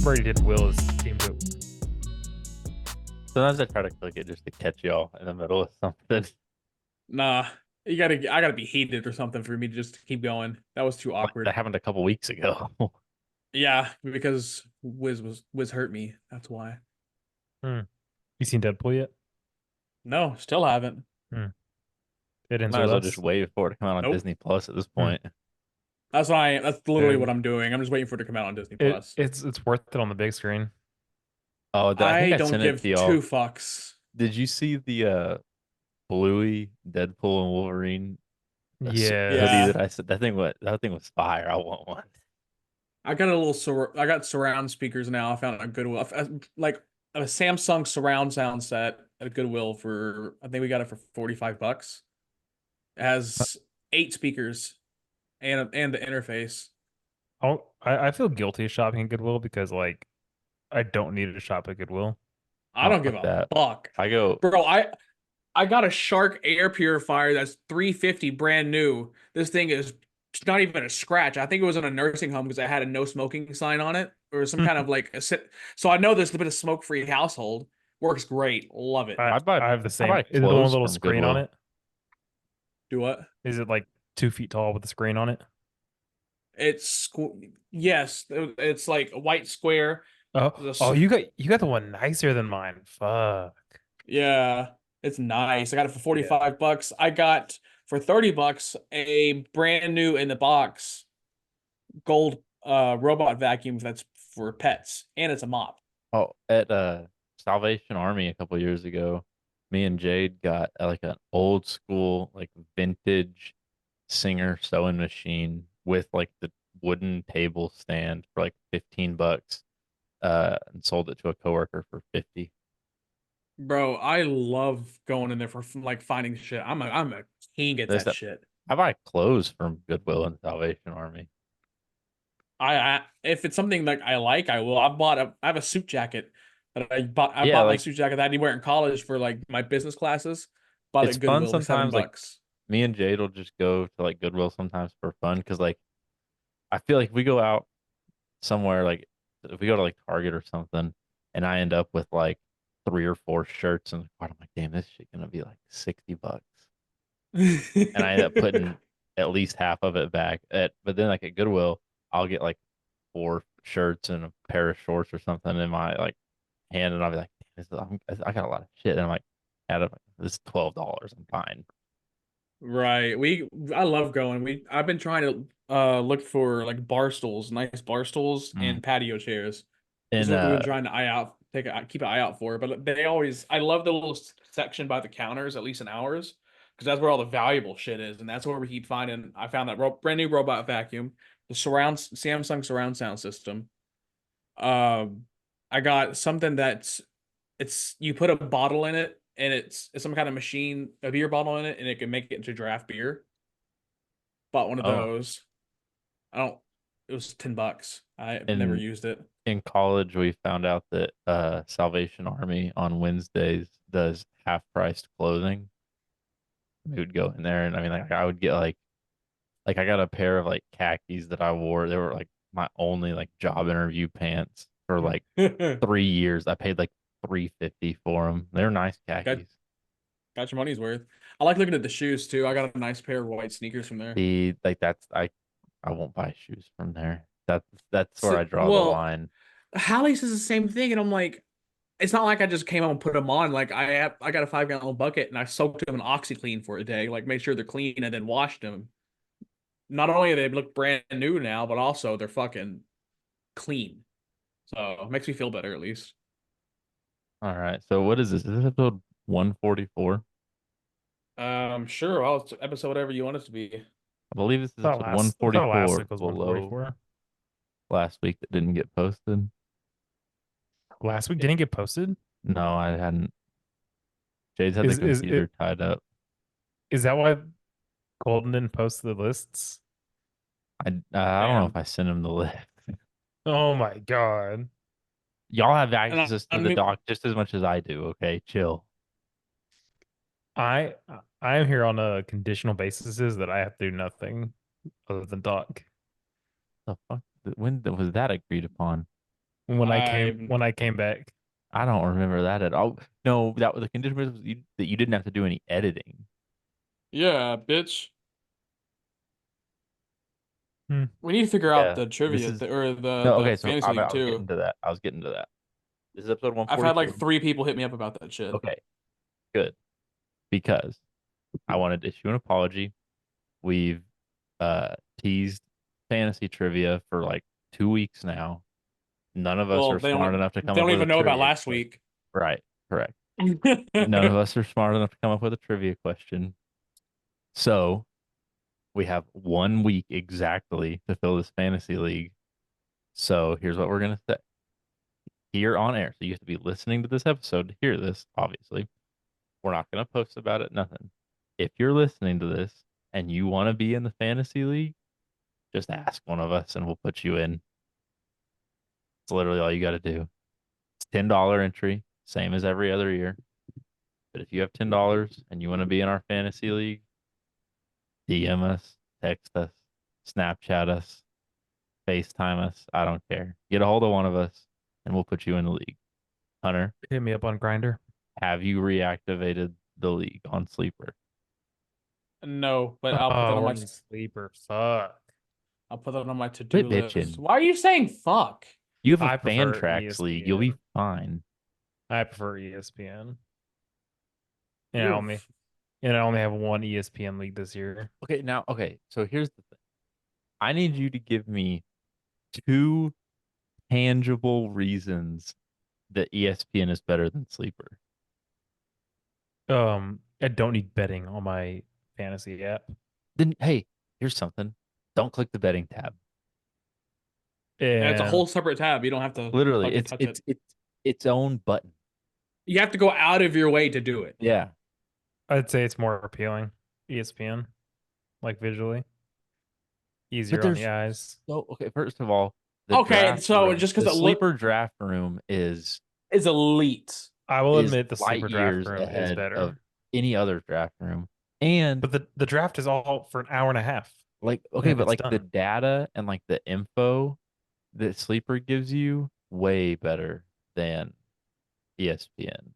already did Will's team boot. Sometimes I try to click it just to catch y'all in the middle of something. Nah, I gotta be heated or something for me to just keep going. That was too Like that awkward. happened a couple weeks ago. Yeah, because Wiz hurt me. That's why. Hmm. You seen Deadpool yet? No, still haven't. Hmm. It ends Might with as well just us. wait for it to come out on Nope. Disney Plus at this Hmm. point. That's literally what Dude, I'm doing. I'm just waiting for it to come out on Disney it Plus. it's worth it on the big screen. Oh, I think I I don't sent it to give y'all. two fucks. Did you see the Bluey Deadpool and Wolverine hoodie Yes. that I said? That thing was fire. I want one. I got surround speakers now. I found at Goodwill. Like a Samsung surround sound set at Goodwill for I think we got it for 45 bucks. It has 8 speakers and the interface. I feel guilty shopping at Goodwill because like I don't need to shop at Goodwill. I Oh, don't give fuck a that. fuck. I go. Bro, I got a Shark air purifier that's 350 brand new. This thing is not even a scratch. I think it was in a nursing home because I had a no smoking sign on it or some kind of like a sit. So I know there's a bit of smoke-free household. Works great. Love it. I I buy I have the I same. buy Is it the one with clothes a little from screen on Goodwill. it? Do what? Is it like 2 feet tall with a screen on it? Yes, it's like a white square. Oh, you got the one nicer than mine. Fuck. Yeah, it's nice. I got it for Yeah. 45 bucks. I got for 30 bucks a brand new in the box gold robot vacuum that's for pets and it's a mop. Oh, at Salvation Army a couple years ago, me and Jade got like an old school, like vintage Singer sewing machine with like the wooden table stand for like 15 bucks, and sold it to a coworker for 50. Bro, I love going in there for like finding shit. I'm a king at There's that that. shit. I buy clothes from Goodwill and Salvation Army. I if it's something like I like, I will. I have a suit jacket that I Yeah, bought my like suit jacket that I had to wear in college for like my business classes. Bought it it's at fun Goodwill for seven sometimes. Like bucks. me and Jade will just go to like Goodwill sometimes for fun because like I feel like if we go out somewhere like if we go to like Target or something and I end up with like 3 or 4 shirts and I'm like, damn, this shit gonna be like 60 bucks. And I end up putting at least half of it back but then like at Goodwill, I'll get like 4 shirts and a pair of shorts or something in my like hand and I'll be like, damn, I got a lot of shit. And I'm like, add up, this is $12. I'm fine. Right. I love going. I've been trying to look for like bar stools, nice bar stools Mm. and patio chairs. This is And what we've been trying to keep an eye out for. But I love the little section by the counters, at least in ours, because that's where all the valuable shit is, and that's where we keep finding. I found that brand new robot vacuum, the Samsung surround sound system. Um, I got something it's you put a bottle in it, and it's some kind of machine, a beer bottle in it, and it can make it into draft beer. Bought one of oh, those. I don't. It was 10 bucks. I've never in used it. in college we found out that Salvation Army on Wednesdays does half priced clothing. We would go in there and I mean like I would get like I got a pair of like khakis that I wore. They were like my only like job interview pants for like got 3 years. I paid like 350 for them. They're nice khakis. got your money's worth. I like looking at the shoes too. I got a nice pair of white sneakers from there. The like that's I won't buy shoes from there. That's where So, I draw the well, line. Hallie's is the same thing, and I'm like, it's not like I just came home and put them on. Like I got a 5 gallon bucket and I soaked them in OxyClean for a day, like made sure they're clean and then washed them. Not only they look brand new now, but also they're fucking clean. So it makes me feel better at least. All right. So what is this? Is this episode 144? Sure. Well, it's episode whatever you want it to be. I believe this is episode I thought last 144 week was below 144. last week that didn't get posted. Last week didn't get posted. No, I hadn't. Jade's had the Is is computer it tied up. is that why Golden didn't post the lists? I don't know if Damn. I sent him the list. Oh my God. Y'all have And access I to the mean, doc just as much as I do. Okay, chill. I I am here on a conditional basis is that I have to do nothing other than talk. The fuck? When was that agreed upon? I when I came back. I don't remember that at all. No, that was the condition was that you didn't have to do any editing. yeah, bitch. Hmm. We need to figure out Yeah, the this trivia is or the no the okay. So fantasy league I was too. getting to that. I was getting to that. This is episode I've had like 142. 3 people hit me up about that shit. Okay, good because I wanted to issue an apology. We've teased fantasy trivia for like 2 weeks now. None of us Well, are smart enough to they come up don't with a even know about trivia last question. week. Right, correct. None of us are smart enough to come up with a trivia question. So we have 1 week exactly to fill this fantasy league. So here's what we're gonna say here on air. So you have to be listening to this episode to hear this, obviously. We're not gonna post about it, nothing. If you're listening to this and you want to be in the fantasy league, just ask one of us and we'll put you in. It's literally all you got to do. It's $10 entry, same as every other year. But if you have $10 and you want to be in our fantasy league, DM us, text us, Snapchat us, FaceTime us. I don't care. Get a hold of one of us and we'll put you in the league. Hunter, Hit me up on Grinder. have you reactivated the league on Sleeper? No, but I'll put that Oh, on we're my in sleeper. Fuck. I'll put that on my to-do Quit list. bitching. Why are you saying fuck? You have a I fan prefer tracks league. You'll be ESPN. fine. I prefer ESPN. And I You're only and I only have one ESPN league this year. Okay, now, okay. So here's the thing. I need you to give me two tangible reasons that ESPN is better than Sleeper. I don't need betting on my fantasy app. Then, hey, here's something. Don't click the betting tab. and it's a And whole separate tab. You don't have to Literally, fucking touch it. it's its own button. You have to go out of your way to do it. Yeah. I'd say it's more appealing. ESPN, like visually. But Easier on the there's eyes. so okay, first of all, the Okay, draft so room, just because the it look sleeper draft room is elite. I will is admit the light sleeper draft years room is ahead of better. any other draft room. And But the draft is all for an hour and a half. like And okay, then but it's like the done. data and like the info that sleeper gives you way better than ESPN.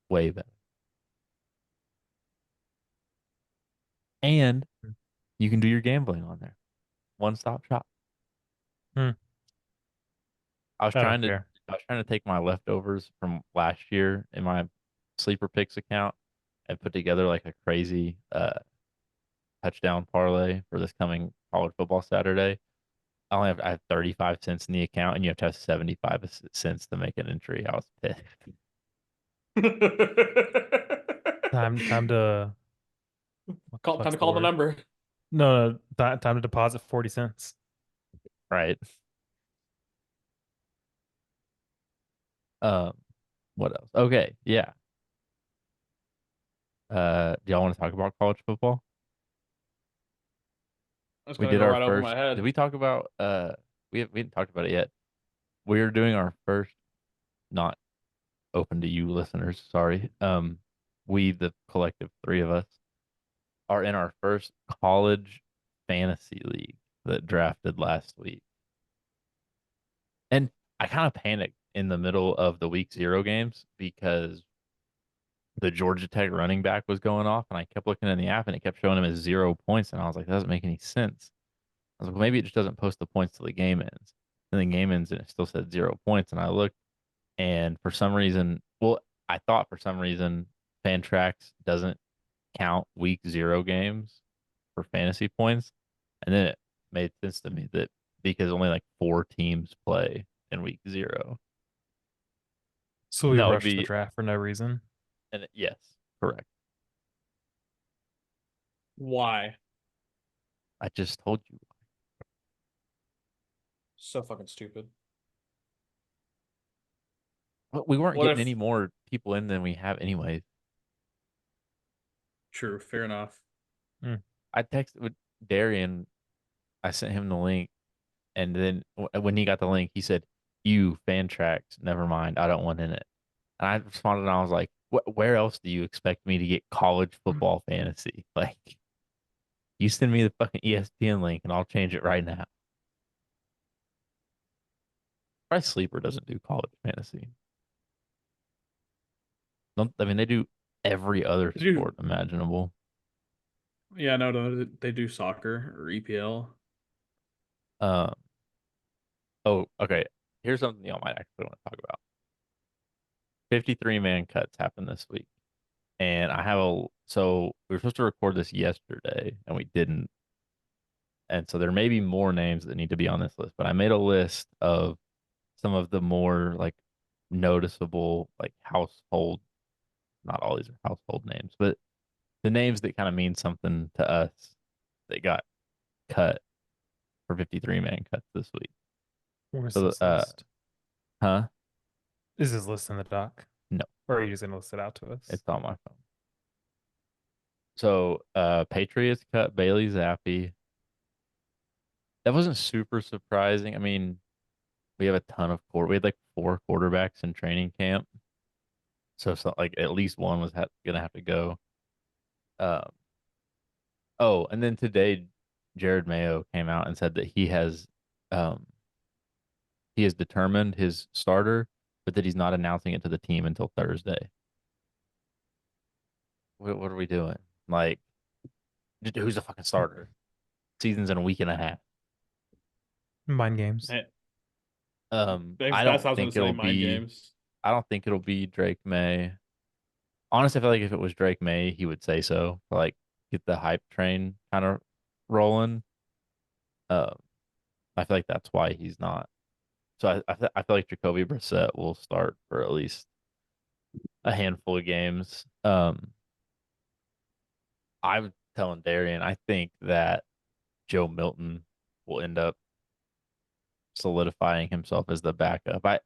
Way better. And you can do your gambling on there. One stop shop. Hmm. I was I trying don't to care. I was trying to take my leftovers from last year in my sleeper picks account and put together like a crazy touchdown parlay for this coming college football Saturday. I have 35 cents in the account and you have to have 75 cents to make an entry. I was pissed. Time to Time what's to the call the word? number. No, time to deposit 40 cents. Right. Um what else? Okay, yeah. Do y'all want to talk about college football? That's We gonna did go our right over first. my Did head. we talk about we haven't talked about it yet. We're doing our first, not open to you listeners, sorry. We the collective three of us are in our first college fantasy league that drafted last week. And I kind of panicked in the middle of the week 0 games because the Georgia Tech running back was going off and I kept looking in the app and it kept showing him as 0 points and I was like, that doesn't make any sense. I was like, well, maybe it just doesn't post the points till the game ends. And then game ends and it still said 0 points. And I looked and for some reason, well, I thought for some reason Fantrax doesn't count week 0 games for fantasy points. And then it made sense to me that because only like 4 teams play in week 0. So And we that would rushed the be, draft for no reason. and yes, correct. Why? I just told you. So fucking stupid. But we weren't What getting if? any more people in than we have anyways. True, fair enough. Hmm. I texted with Darian. I sent him the link. And then when he got the link, he said, "You fan tracks, never mind. I don't want in it." And I responded, and I was like, Where else do you expect me to get college football fantasy? Like, you send me the fucking ESPN link, and I'll change it right now." surprised Sleeper doesn't do college fantasy. I mean, they do every other Dude, sport imaginable. yeah, no, they do soccer or EPL. Uh, oh, okay. Here's something y'all might actually want to talk about. 53 man cuts happened this week. And so we were supposed to record this yesterday and we didn't. And so there may be more names that need to be on this list, but I made a list of some of the more like noticeable, like household, not all these are household names, but the names that kind of mean something to us that got cut for 53 man cuts this week. Where's So, this list? huh? Is this list in the doc? No, Or are you just gonna list it out to us? it's on my phone. So, Patriots cut Bailey Zappi. That wasn't super surprising. I mean, we have a ton of we had like 4 quarterbacks in training camp. So like at least one was gonna have to go. Um, oh, and then today, Jared Mayo came out and said that um, he has determined his starter, but that he's not announcing it to the team until Thursday. What are we doing? Like, who's the fucking starter? Season's in a week and a half. Mind games. Hey, I that's don't what I was gonna think say. it'll Mind be. games. I don't think it'll be Drake May. Honestly, I feel like if it was Drake May, he would say so. Like, get the hype train kind of rolling. Um, I feel like that's why he's not. So I feel like Jacoby Brissett will start for at least a handful of games. I'm telling Darian, I think that Joe Milton will end up solidifying himself as the backup. I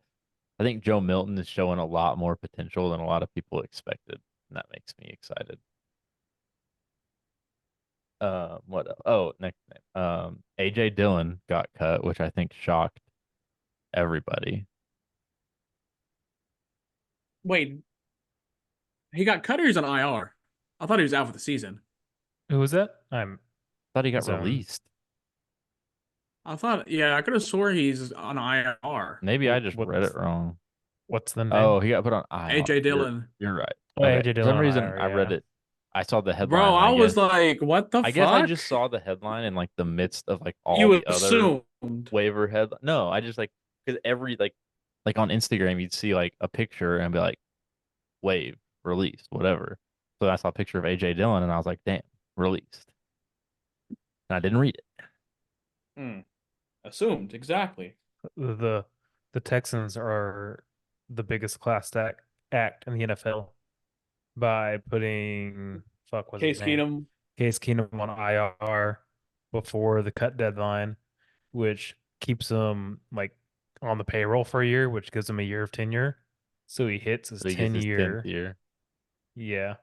think Joe Milton is showing a lot more potential than a lot of people expected, and that makes me excited. What else? Oh, next name. AJ Dillon got cut, which I think shocked everybody. Wait, he got cut or he's on IR? I thought he was out for the season. Who was that? I'm Thought he got zone. released. I thought, yeah, I could have swore he's on IR. Maybe I just read it What's wrong. what's the name? Oh, he got put on IR. AJ You're Dillon. you're right. Oh, Okay. AJ For some Dillon on reason IR, I read yeah. it. I saw the Bro, headline and I was like, what the I guess I fuck? just saw the headline in like the midst of like all You the other assumed. waiver head. No, I just like because every like on Instagram you'd see like a picture and be like wave released whatever. So I saw a picture of AJ Dillon and I was like, damn, released. And I didn't read it. Hmm. Assumed, exactly. The the Texans are the biggest act in the NFL by putting what's his Case name? Keenum. Case Keenum on IR before the cut deadline, which keeps him like on the payroll for a year, which gives him a year of tenure. So he hits his So he gets 10 his 10th year, year. yeah,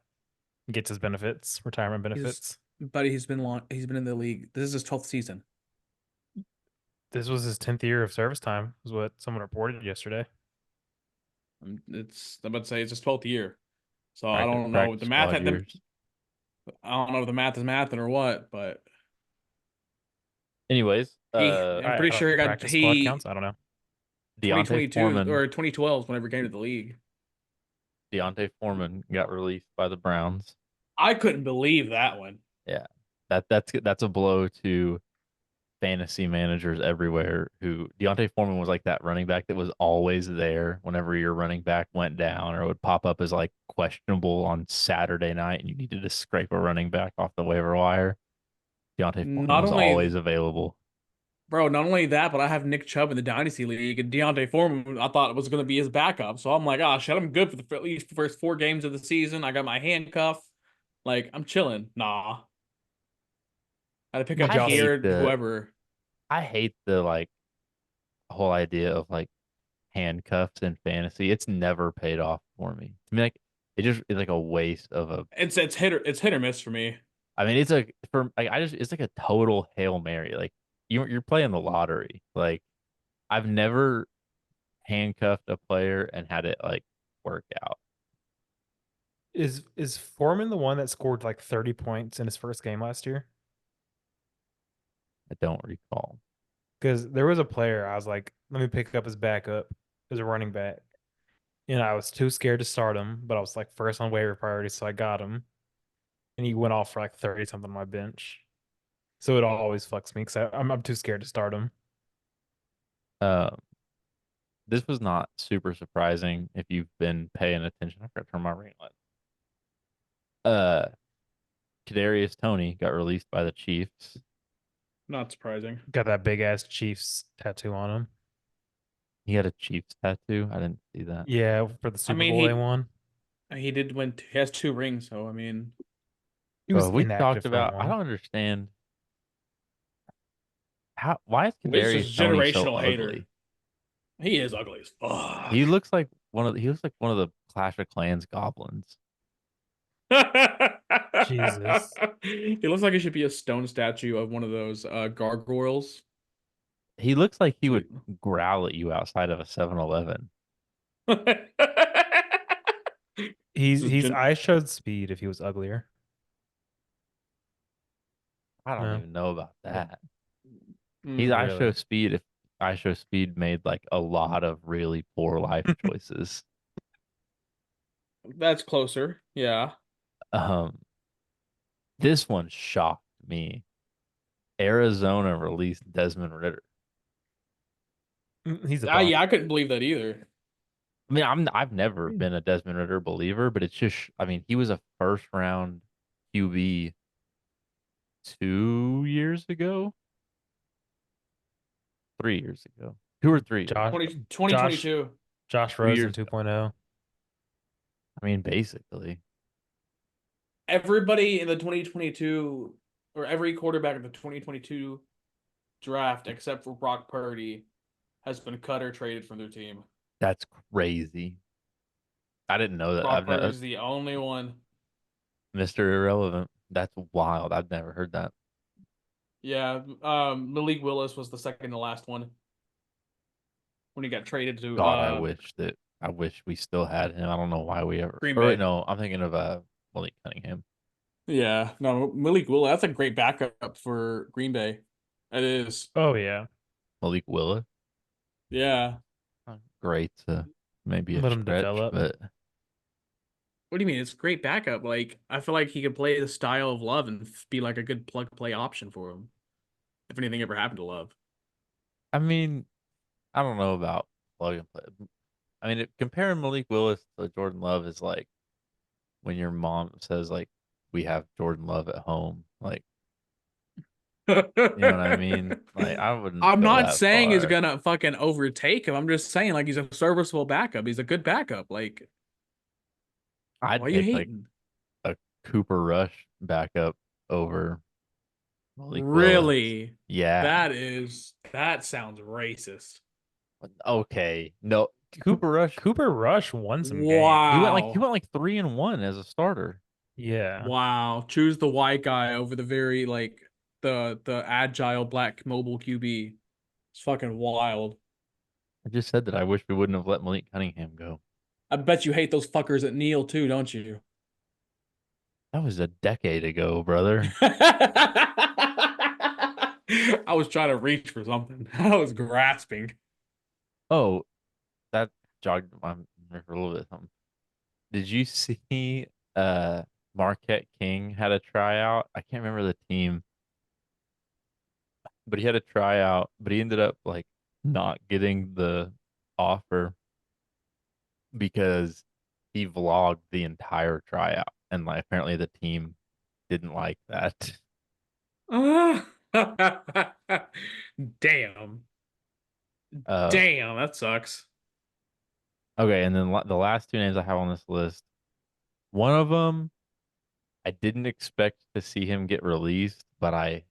gets his benefits, retirement He's benefits. buddy, he's been in the league. This is his 12th season. This was his 10th year of service time, is what someone reported yesterday. I'm about to say it's his 12th year. So I don't know. Practice squad years. I don't know if the math is mathing or what, but Anyways, I'm I pretty don't sure think practice squad counts. I don't know. 2022 or 2012 whenever he came to the league. Deontay Foreman got released by the Browns. I couldn't believe that one. Yeah. That's a blow to fantasy managers everywhere who Deontay Foreman was like that running back that was always there whenever your running back went down or would pop up as like questionable on Saturday night and you needed to scrape a running back off the waiver wire. Deontay Foreman Not was only, always available. bro, not only that, but I have Nick Chubb in the Dynasty League, and Deontay Foreman, I thought was going to be his backup. So I'm like, oh, shit, I'm good for at least the first 4 games of the season. I got my handcuff. Like, I'm chilling. Nah. I had to pick Did up I y'all hate Pierre, the whoever. I hate the like whole idea of like handcuffs in fantasy. It's never paid off for me. I mean, like it's like a waste of a. It's hit or miss for me. I mean, it's like for like I just it's like a total hail mary. Like you're playing the lottery. Like I've never handcuffed a player and had it like work out. Is Foreman the one that scored like 30 points in his first game last year? I don't recall. Because there was a player I was like, let me pick up his backup as a running back. And I was too scared to start him, but I was like first on waiver priority, so I got him. And he went off for like 30 something on my bench. So it always fucks me because I'm too scared to start him. Um, this was not super surprising if you've been paying attention. I forgot to turn my ring light. Uh, Kadarius Toney got released by the Chiefs. Not surprising. Got that big ass Chiefs tattoo on him. He had a Chiefs tattoo. I didn't see that. Yeah, for the I Super mean, Bowl they won. he did win. He has 2 rings, so I mean, He was Bro, we inactive talked for about. I one. don't understand how. Why is he's Kadarius just a Toney so generational hater. ugly? He is ugly as fuck. He looks like one of. He looks like one of the Clash of Clans goblins. Jesus. He looks like he should be a stone statue of one of those gargoyles. He looks like he would Sweet. growl at you outside of a 7-Eleven. He's This is he's I showed speed if he was uglier. I don't No, even know about that. He's I Show really. Speed if I Show Speed made like a lot of really poor life choices. That's closer. Yeah. Um, this one shocked me. Arizona released Desmond Ritter. He's a bum. Yeah, I couldn't believe that either. I mean, I've never been a Desmond Ritter believer, but it's just I mean, he was a first round QB 2 years ago, 3 years ago, 2 or 3 years Josh ago, 2022. Josh 2 years Rosen ago. 2.0. I mean, basically, Everybody in the 2022, or every quarterback in the 2022 draft, except for Brock Purdy, has been cut or traded from their team. that's crazy. I didn't know that. Brock I've never Purdy's the only one. Mr. Irrelevant. That's wild. I've never heard that. Yeah, Malik Willis was the second to last one when he got traded to God, I wish we still had him. I don't know why we ever. Green Or wait, Bay. no, I'm thinking of Malik Cunningham. Yeah, no, Malik Willis. That's a great backup for Green Bay. It is. Oh yeah. Malik Willis. Yeah. Great to maybe a Let him stretch, develop. but What do you mean? It's a great backup. Like, I feel like he could play the style of Love and be like a good plug play option for him. If anything ever happened to Love. I mean, I don't know about plug and play. I mean, comparing Malik Willis to Jordan Love is like when your mom says like we have Jordan Love at home. Like, I'm you know what I mean? Like, I wouldn't go not that saying he's far. gonna fucking overtake him. I'm just saying like he's a serviceable backup. He's a good backup. Like, why I'd are you take like hating? a Cooper Rush backup over Malik Willis. Really? Yeah. That sounds racist. Okay. No, Cooper Rush. Cooper Rush won some games. He Wow. went like 3-1 as a starter. Yeah. Wow. Choose the white guy over the very like the agile black mobile QB. It's fucking wild. I just said that I wish we wouldn't have let Malik Cunningham go. I bet you hate those fuckers at Neil too, don't you? That was a decade ago, brother. I was trying to reach for something. I was grasping. Oh, that jogged my memory for a little bit. Something. Did you see Marquette King had a tryout? I can't remember the team, but he had a tryout, but he ended up like not getting the offer because he vlogged the entire tryout and like apparently the team didn't like that. Damn. Uh Damn, that sucks. okay, and then the last two names I have on this list, one of them I didn't expect to see him get released, but I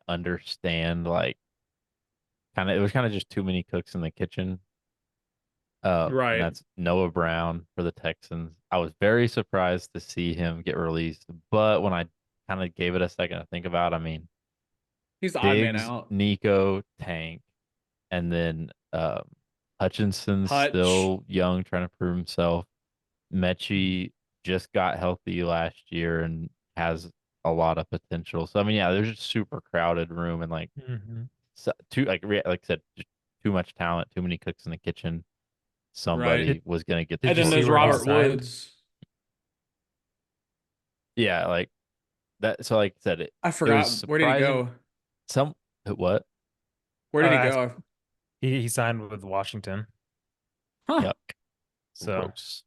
understand like kind of it was kind of just too many cooks in the kitchen. And Right. that's Noah Brown for the Texans. I was very surprised to see him get released, but when I kind of gave it a second to think about, I mean, He's the odd man Diggs, out. Nico, Tank, and then Hutchinson's Hutch. still young, trying to prove himself. Mechie just got healthy last year and has a lot of potential. So I mean, yeah, there's a super crowded room, and like Hmm. too like I said, just too much talent, too many cooks in the kitchen. Right. Somebody was gonna get the Did And you then see there's torch where he Robert off. signed? Woods. Yeah, like that. So like I said, I it was forgot. Where did he surprising. go? Some what? Where did he Asked, go? he signed with Washington, Huh. Yuck, so gross.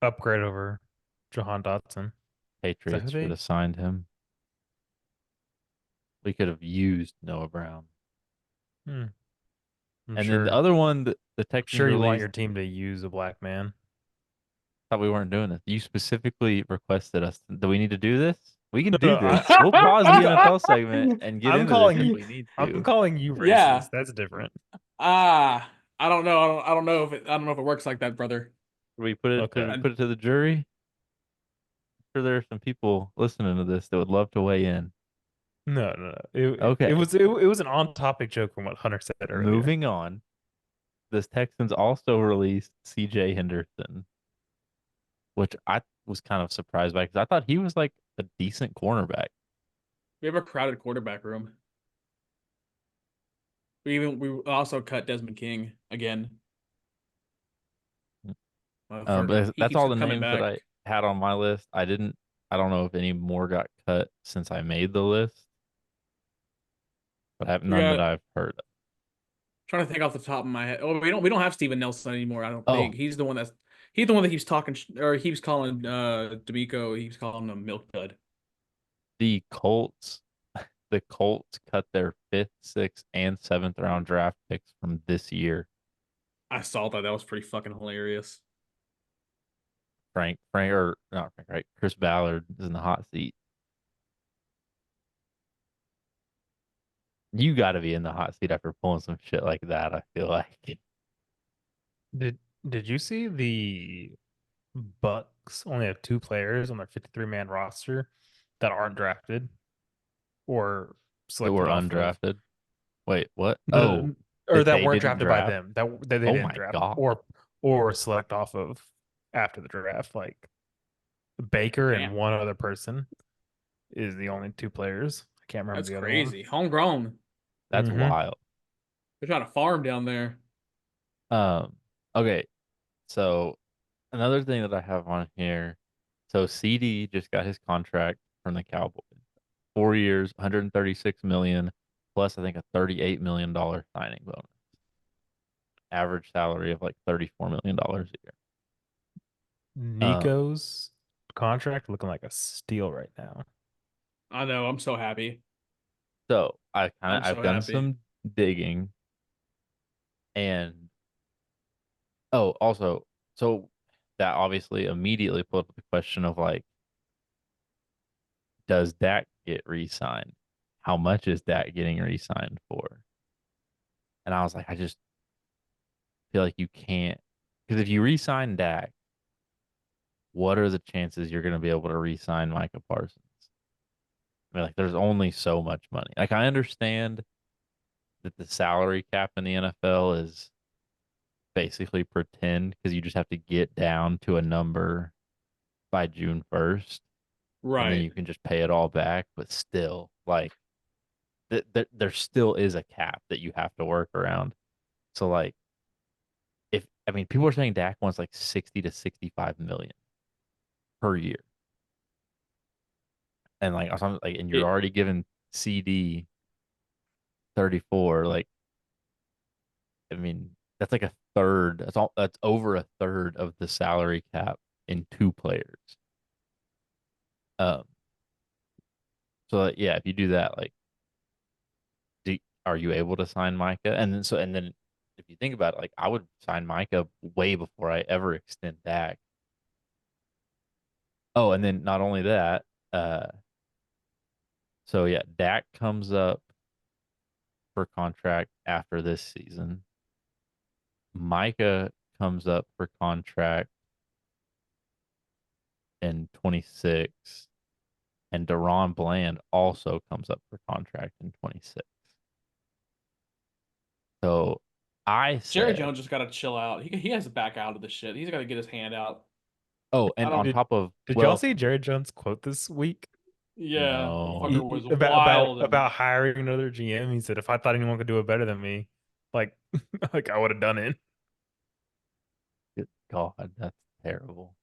upgrade over Jahan Dotson. Is that who Patriots should they? have signed him. We could have used Noah Brown. Hmm, I'm And then the sure. other one, the I'm Texans sure you want released. your team to use a black man. Thought we weren't doing this. You specifically requested us. Do we need to do this? We can No, do no, this. We'll pause the NFL segment and get I'm into this calling if you. we need I'm to. calling you Yeah. racist. That's different. I don't know. I don't know if it. I don't know if it works like that, brother. Should we put it? Should Okay. we put it to the jury? I'm sure there are some people listening to this that would love to weigh in. No, no, no. It Okay, was it was an on-topic joke from what Hunter said earlier. moving on. The Texans also released C.J. Henderson, which I was kind of surprised by because I thought he was like a decent cornerback. We have a crowded quarterback room. We also cut Desmond King again. Motherfucker, But he that's keeps all the coming names that back. I had on my list. I don't know if any more got cut since I made the list, but I have We none that got I've heard of. trying to think off the top of my head. Oh, we don't have Steven Nelson anymore. I don't think Oh, he's the one that keeps talking or he keeps calling D'Amico. He keeps calling him Milk Dud. the Colts, the Colts cut their fifth, sixth, and seventh round draft picks from this year. I saw that. That was pretty fucking hilarious. Frank, or not Frank, right? Chris Ballard is in the hot seat. You got to be in the hot seat after pulling some shit like that. I feel like Did did you see the Bucks only have two players on their 53-man roster that aren't drafted or that selected were off of undrafted. Wait, what? no, Oh, or that that they weren't didn't drafted by draft. them that they Oh didn't my draft god. or select off of after the draft. Like Baker and Damn, one other person is the only two players. I can't remember that's the other one. crazy. Homegrown. That's Hmm. wild. They're trying to farm down there. Um, okay, so another thing that I have on here. So CD just got his contract from the Cowboys. 4 years, 136 million, plus I think a $38 million signing bonus. Average salary of like $34 million a year. Um, Nico's contract looking like a steal right now. I know. I'm so happy. so I'm I've so done happy. some digging, and oh, also, so that obviously immediately put up the question of like, does Dak get re-signed? How much is Dak getting re-signed for? And I was like, I just feel like you can't, because if you re-sign Dak, what are the chances you're going to be able to re-sign Micah Parsons? I mean, like, there's only so much money. Like, I understand that the salary cap in the NFL is basically pretend because you just have to get down to a number by June 1st, and then Right. you can just pay it all back. But still, like, there still is a cap that you have to work around. So, like, if I mean, people are saying Dak wants like 60 to 65 million per year, and like, so I'm like, and you're It, already giving CD 34. Like, I mean, that's like a third. That's all. That's over a third of the salary cap in two players. Um. So like, yeah, if you do that, like, do, are you able to sign Micah? And then if you think about it, like, I would sign Micah way before I ever extend Dak. Oh, and then not only that, uh, so yeah, Dak comes up for contract after this season. Micah comes up for contract in 26, and Deron Bland also comes up for contract in 26. So I Jerry said, Jones just got to chill out. He has to back out of this shit. He's got to get his hand out. oh, I and don't. on Did top of, did y'all well, see Jerry Jones quote this week? Yeah, No. fucker was About wild and hiring another GM. He said if I thought anyone could do it better than me, like like I would have done it. Good God, that's terrible.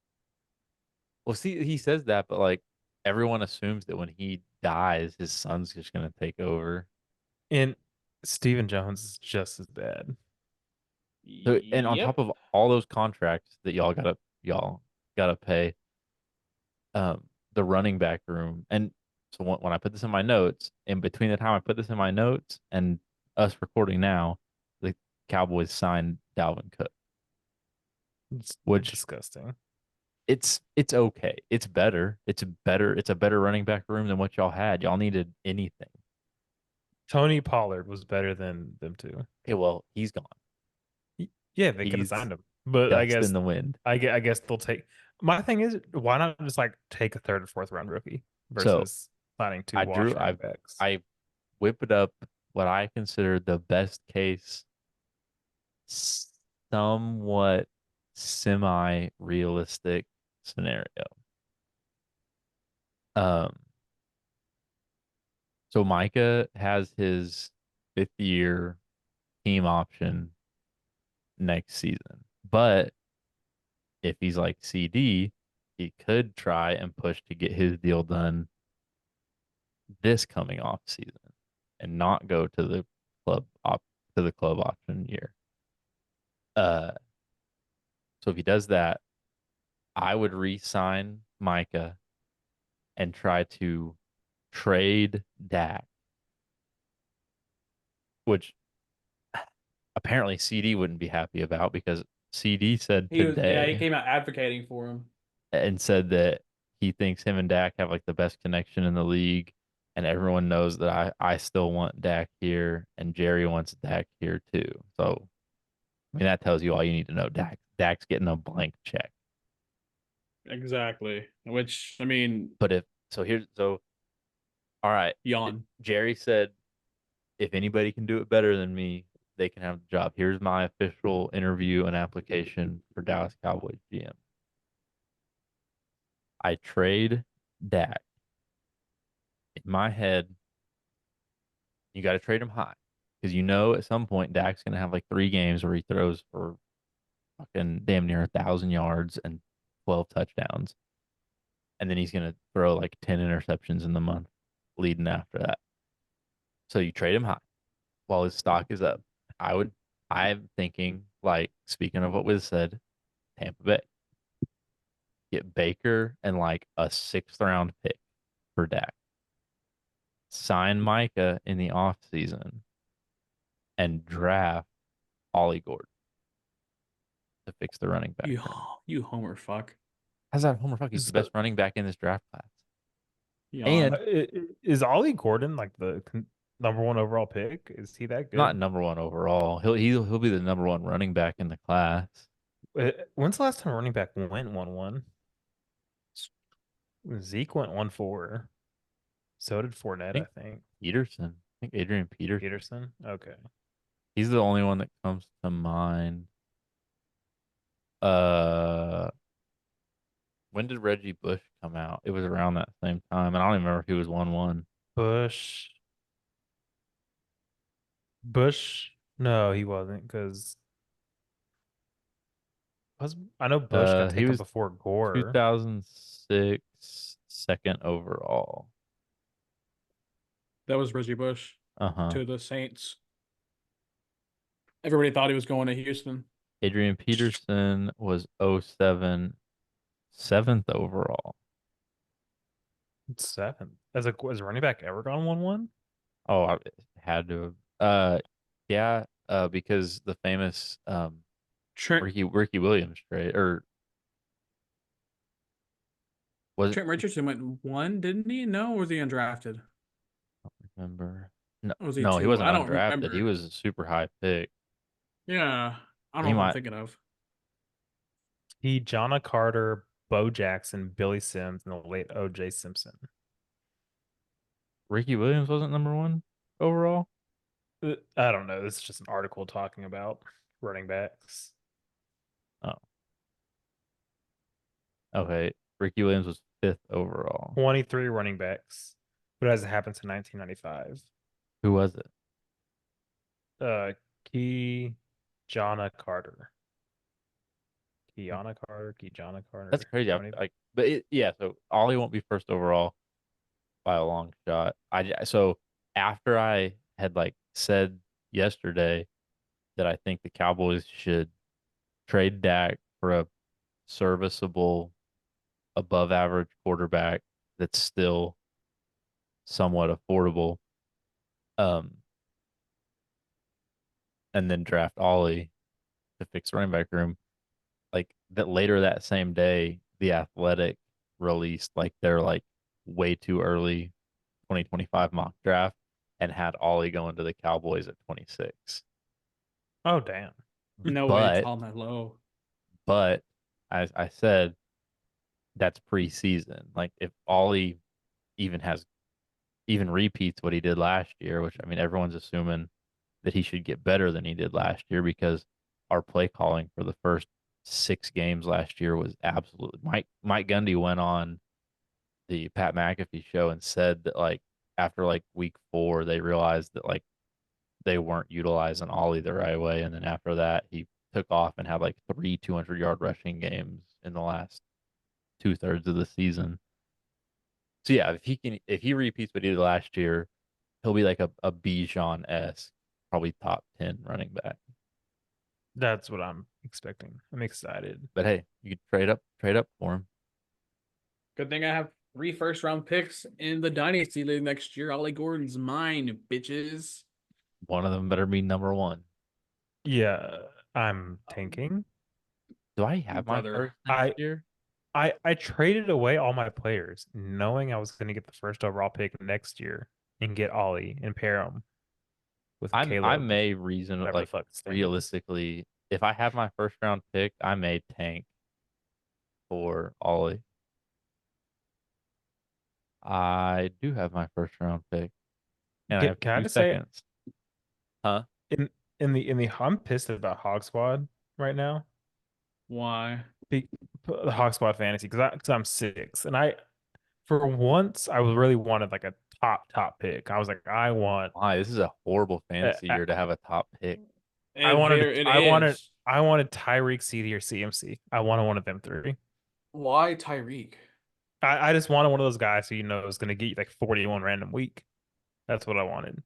Well, see, he says that, but like everyone assumes that when he dies, his son's just gonna take over. And Steven Jones is just as bad. So, and on top yep. of all those contracts that y'all gotta pay, the running back room. And so when I put this in my notes, in between the time I put this in my notes and us recording now, the Cowboys signed Dalvin Cook, It's which disgusting. it's okay. It's better. It's better. It's a better running back room than what y'all had. Y'all needed anything. Tony Pollard was better than them two. Okay, well, he's gone. Yeah, they could have He's signed him, but dust in the wind. I guess they'll take. My thing is, why not just like take a third or fourth round rookie So versus signing two I wash drew running backs? I whipped up what I consider the best case, somewhat semi-realistic scenario. Um, so Micah has his 5th year team option next season, but if he's like CD, he could try and push to get his deal done this coming off season and not go to the club op to the club option year. Uh, so if he does that, I would re-sign Micah and try to trade Dak, which apparently CD wouldn't be happy about because CD said He today came out advocating for him. and said that he thinks him and Dak have like the best connection in the league, and everyone knows that I still want Dak here, and Jerry wants Dak here too. So I mean that tells you all you need to know. Dak's getting a blank check. Exactly. Which I mean, But if so, here's so all right. yawn. Jerry said if anybody can do it better than me, they can have the job. Here's my official interview and application for Dallas Cowboys GM. I trade Dak. In my head, you got to trade him high because you know at some point Dak's going to have like 3 games where he throws for fucking damn near 1,000 yards and 12 touchdowns, and then he's going to throw like 10 interceptions in the month leading after that. So you trade him high while his stock is up. I would. I'm thinking like speaking of what Wiz said, Tampa Bay get Baker and like a 6th round pick for Dak. Sign Micah in the off season and draft Ollie Gordon to fix the running back You room. you homer fuck. How's that homer fuck? He's the So, best running back in this draft class. Yawn. And is Ollie Gordon like the number one overall pick? Is he that not good? number one overall. He'll be the number one running back in the class. When's the last time a running back went 1-1? Zeke went 1-4. So did I Fournette, I think think. Peterson. I think Adrian Peterson. Peterson. Okay. He's the only one that comes to mind. Uh, when did Reggie Bush come out? It was around that same time, and I don't even remember if he was 1-1. Bush. Bush. No, he wasn't because I know Bush got He taken was before Gore. 2006 second overall. That was Reggie Bush Uh-huh. to the Saints. Everybody thought he was going to Houston. Adrian Peterson was '07 7th overall. Seven. As a running back ever gone 1-1? Oh, I had to have. Yeah, because the famous Trent Ricky Williams trade, or was it? Trent Richardson went one, didn't he? No, or was he undrafted? I don't remember. No, Or was he no, he two? wasn't I don't undrafted. He remember. was a super high pick. Yeah, I don't know He what I'm might. thinking of. He, Jonna Carter, Bo Jackson, Billy Sims, and the late O.J. Simpson. Ricky Williams wasn't number one overall. I don't know. This is just an article talking about running backs. Oh, okay. Ricky Williams was 5th overall. 23 running backs, but hasn't happened since 1995. Who was it? Key Jana Carter. Keyjana That's Carter. crazy. But yeah. So Ollie won't be first overall by a long shot. So after I had like said yesterday that I think the Cowboys should trade Dak for a serviceable, above average quarterback that's still somewhat affordable, um, and then draft Ollie to fix running back room. Like that later that same day, the Athletic released like their like way too early 2025 mock draft and had Ollie going to the Cowboys at 26. Oh damn. No way, But calling that low. but as I said, that's preseason. Like if Ollie even has even repeats what he did last year, which I mean everyone's assuming that he should get better than he did last year because our play calling for the first 6 games last year was absolutely Mike Gundy went on the Pat McAfee show and said that like after like week 4 they realized that like they weren't utilizing Ollie the right way, and then after that he took off and had like 3 200-yard rushing games in the last 2/3 of the season. So yeah, if he repeats what he did last year, he'll be like a Bijan esque, probably top 10 running back. That's what I'm expecting. I'm excited. But hey, you could trade up for him. Good thing I have 3 first-round picks in the Dynasty League next year. Ollie Gordon's mine, bitches. One of them better be number 1. Yeah, I'm tanking. Do I have my Brother. first next year? I traded away all my players, knowing I was going to get the first overall pick next year and get Ollie and pair him with I Caleb, may reason whatever the like fuck his name is. realistically, if I have my first round pick, I may tank for Ollie. I do have my first round pick, and I have Can I two just say seconds. Huh? in the I'm pissed about Hog Squad right now. Why? Be, the Hog Squad fantasy because I'm 6 and I for once I really wanted like a top pick. I was like I want Why? This is a horrible uh, fantasy year to have a top pick. It is. I wanted Tyreek, CD, or CMC. I wanted one of them 3. Why Tyreek? I just wanted one of those guys who is going to get you like 41 random week. That's what I wanted.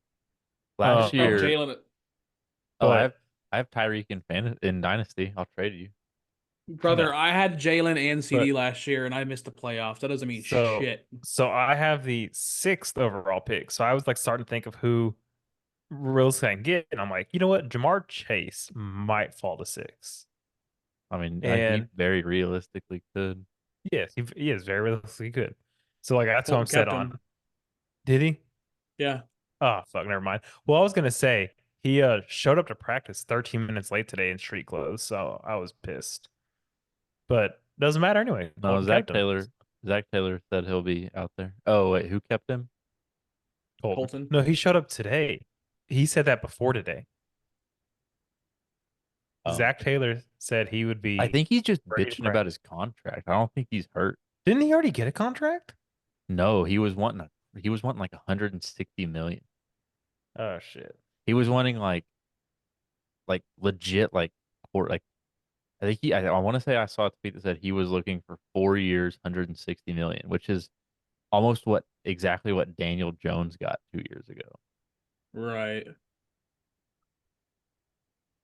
Last I had year, Jalen. oh, But I have Tyreek in Dynasty. I'll trade you. no, Brother, I had Jalen and but CD last year, and I missed the playoffs. That doesn't mean so shit. so I have the 6th overall pick. So I was like starting to think of who Rill's going to get, and I'm like, you know what, Jamar Chase might fall to 6. I mean, he And very realistically could. yes, he is very realistically good. So like that's what I'm Colton set kept on. him. Did he? Yeah. Oh fuck, never mind. Well, I was gonna say he showed up to practice 13 minutes late today in street clothes, so I was pissed. But doesn't matter anyway. No, Colton kept him. Zach Taylor said he'll be out there. Oh wait, who kept him? Colton. Colton. No, he showed up today. He said that before today. Oh, Zach Taylor said he would I be think he's just ready to bitching about practice. his contract. I don't think he's hurt. Didn't he already get a contract? No, he was wanting like 160 million. Oh shit. He was wanting like legit or like I think I want to say I saw a tweet that said he was looking for 4 years, 160 million, which is almost exactly what Daniel Jones got 2 years ago. Right.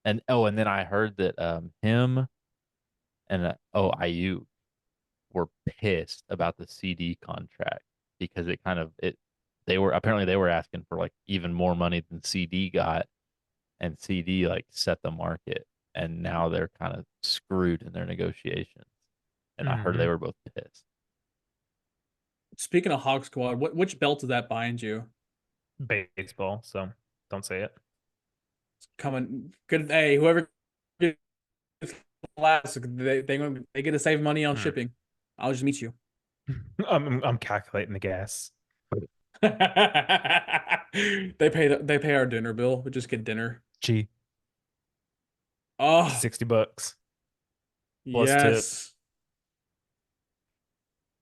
And then I heard that him and IU were pissed about the CD contract because they were asking for like even more money than CD got, and CD like set the market, and now they're kind of screwed in their negotiations. And I heard they Hmm. were both pissed. Speaking of Hog Squad, which belt is that behind you? Baseball, so don't say it. Coming good. Hey, whoever gets last, they get to save money on Hmm. shipping. I'll just meet you. I'm calculating the gas. They pay our dinner bill. We just get dinner. Gee, Oh, $60 plus tip. yes.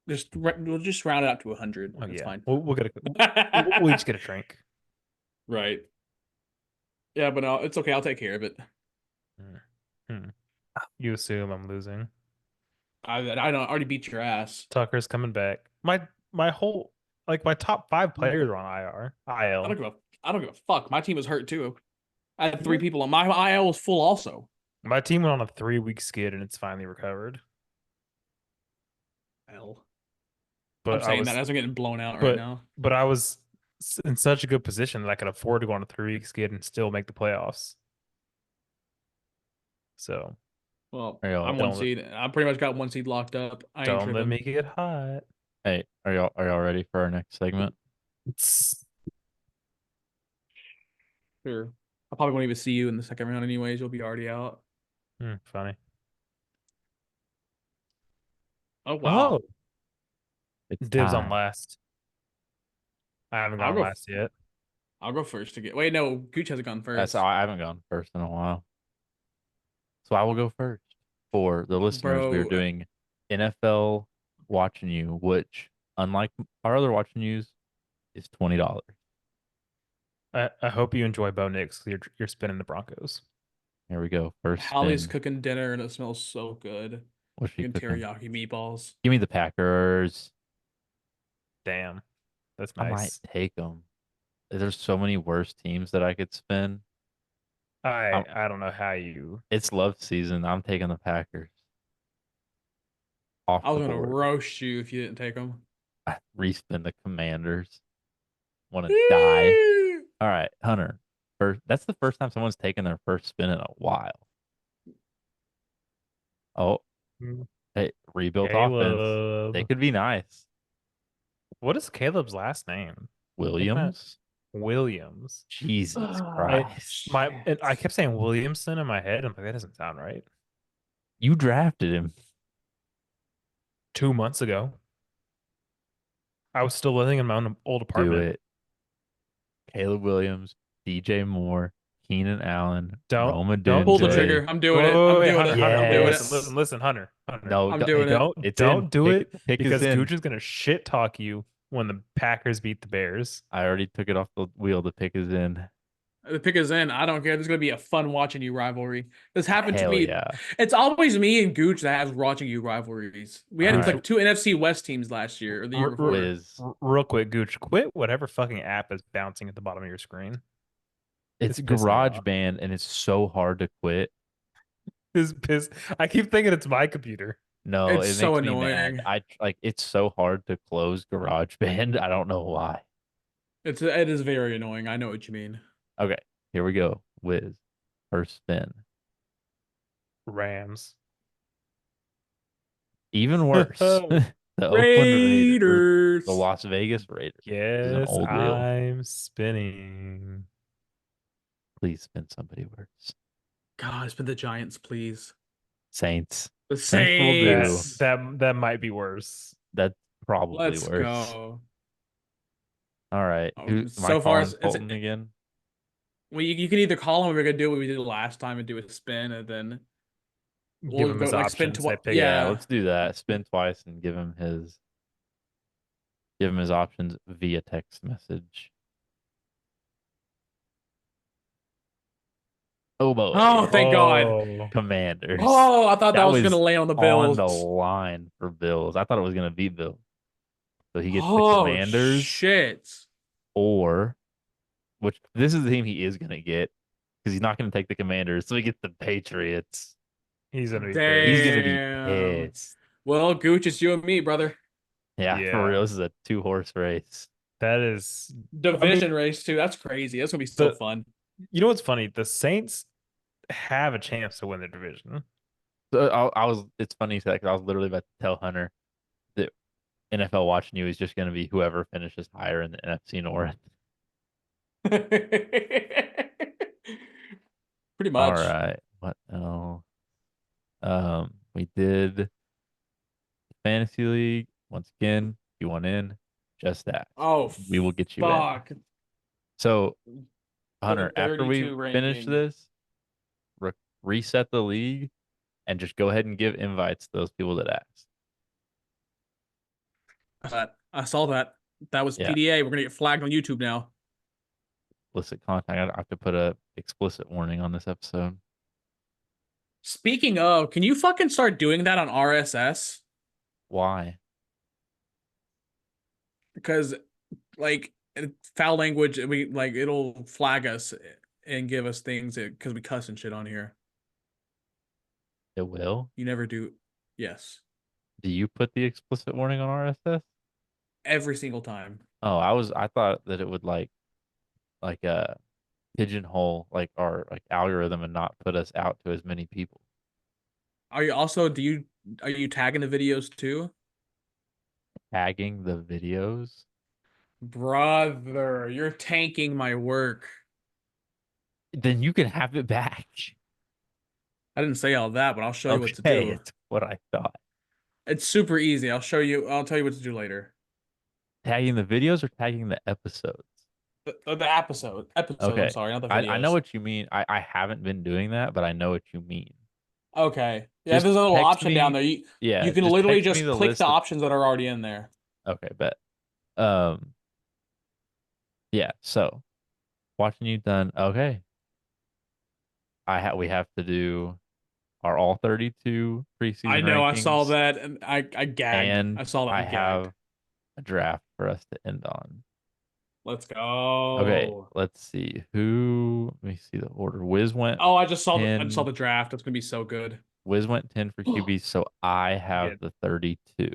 We'll just round it up to 100. Oh That's yeah, fine. we'll each get a drink. Right. Yeah, but no, it's okay. I'll take care of it. Hmm. Hmm. You assume I'm losing. I don't I already beat your ass. Tucker's coming back. My whole my top 5 players are on IR. I don't IL. give a I don't give a fuck. My team was hurt too. I had 3 people on my IL was full also. My team went on a 3-week skid and it's finally recovered. Hell. I'm But I saying that was as I'm getting blown out right but now. but I was in such a good position that I could afford to go on a 3-week skid and still make the playoffs. So Well, Are y'all I'm one don't let- seed. I pretty much got 1 seed locked up. I ain't don't let tripping. me get hot. Hey, are y'all ready for our next segment? Sure. I probably won't even see you in the second round anyways. You'll be already out. Funny. Oh wow. Oh, It's dibs on time. last. I haven't I'll gone go last yet. I'll go first to get wait, no, Gooch hasn't gone That's first. I haven't gone first in a while. So I will go first. For the listeners, we are Bro, doing NFL Watching You, which, unlike our other Watching Yous, is $20. I hope you enjoy Bo Nix. You're spinning the Broncos. Here we go. First Hallie's spin. cooking dinner and it smells so good. What's she Fucking cooking? teriyaki meatballs. Give me the Packers. Damn, that's I might nice. take them. There's so many worse teams that I could spin. I I'm, I don't know how you. it's love season. I'm taking the Packers off I was the gonna board. roast you if you didn't take them. I respin the Commanders. Want to die? All right, Hunter. First, that's the first time someone's taken their first spin in a while. Oh, hey, rebuilt offense. They Caleb. could be nice. What is Caleb's last name? Look at that. Williams. Williams. Jesus Oh I Christ. shit. I kept saying Williamson in my head. I'm like, that doesn't sound right. You drafted him. 2 months ago, I was still living in my own old Do apartment. it. Caleb Williams, DJ Moore, Keenan Allen, Rome Don't Pull the do it. Odunze. trigger. I'm doing Wait, it. wait, I'm wait, doing Hunter, it. Hunter, I'm Hunter, doing it. listen, Yes. listen, Hunter, Hunter. No, I'm doing it. it's in. Don't do Pick, it pick is because in. Gooch is gonna shit talk you when the Packers beat the Bears. I already took it off the wheel. The pick is in. The pick is in. I don't care. This is gonna be a fun watching you rivalry. This happened to Hell me. yeah. It's always me and Gooch that has watching you rivalries. We All had Gooch, right. like 2 NFC West teams last year or the year before. Wiz. real quick, Gooch, quit whatever fucking app is bouncing at the bottom of your screen. It's It's pissing me off. GarageBand and it's so hard to quit. This piss. I keep thinking it's my computer. No, It's it so makes me mad. annoying. I like it's so hard to close GarageBand. I don't know why. It is very annoying. I know what you mean. Okay, here we go. Wiz. First spin. Rams. Even worse. The Oakland Raiders. The Raiders. Las Vegas Raiders. This is an Yes, old wheel. I'm spinning. Please spin somebody worse. God, it's been the Giants, please. Saints. The Saints will That do. Saints. that might be worse. That's probably Let's worse. go. All right. Oh, Who am I so far, calling Fulton again? well, you can either call him. We're gonna do what we did last time and do a spin, and then Give we'll him go his like spin options. Say twice. pick. Yeah, Yeah. let's do that. Spin twice and give him his options via text message. Oh Oh, boy. thank God. Oh, Commanders. Oh, I thought that That was gonna was lay on the on the Bills. line for Bills. I thought it was gonna be Bills. So he gets the Oh Commanders shit. or which this is the team he is gonna get because he's not gonna take the Commanders, so he gets the Patriots. he's gonna be He's pissed. gonna be Damn. pissed. Well, Gooch, it's you and me, brother. Yeah, for Yeah, real. This is a 2-horse race. that is. I Division mean, race too. That's crazy. That's gonna be so the fun. you know what's funny? The Saints have a chance to win the division. So I was. It's funny you said that 'cause I was literally about to tell Hunter that NFL watching you is just going to be whoever finishes higher in the NFC North. Pretty All much. right. What else? We did fantasy league once again. If you want in, just ask. Oh We will get you in. fuck. So For the Hunter, after we 32 finish ranking. this, reset the league and just go ahead and give invites to those people that asked. I saw that. That was Yeah, PDA. We're gonna get flagged on YouTube now. explicit content. I have to put a explicit warning on this episode. Speaking of, can you fucking start doing that on RSS? Why? Because like foul language, we like it'll flag us and give us things because we cuss and shit on here. It will? You never do. Yes, Do you put the explicit warning on RSS? every single time. Oh, I thought that it would like pigeonhole like our like algorithm and not put us out to as many people. Are you also are you tagging the videos too? Tagging the videos. Brother, you're tanking my work. Then you can have it back. I didn't say all that, but I'll show you what to Okay, do. it's what I thought. It's super easy. I'll show you. I'll tell you what to do later. Tagging the videos or tagging the episodes? The episode. I'm Okay. sorry, not the I know videos. what you mean. I haven't been doing that, but I know what you mean. Okay. Yeah, Just there's a little text option down me. there. You Yeah, can just literally text me just the click the list of. options that are already in there. Okay, bet. Um, yeah. So watching you done. Okay, we have to do our all 32 I preseason know. I saw rankings, that and I gagged. and I saw that I and gagged. have a draft for us to end on. Let's Okay, go. let's see who. Let me see the order. Oh, I just saw 10. the draft. It's gonna be so good. Wiz went 10 for QB, so I have Yeah, the 32.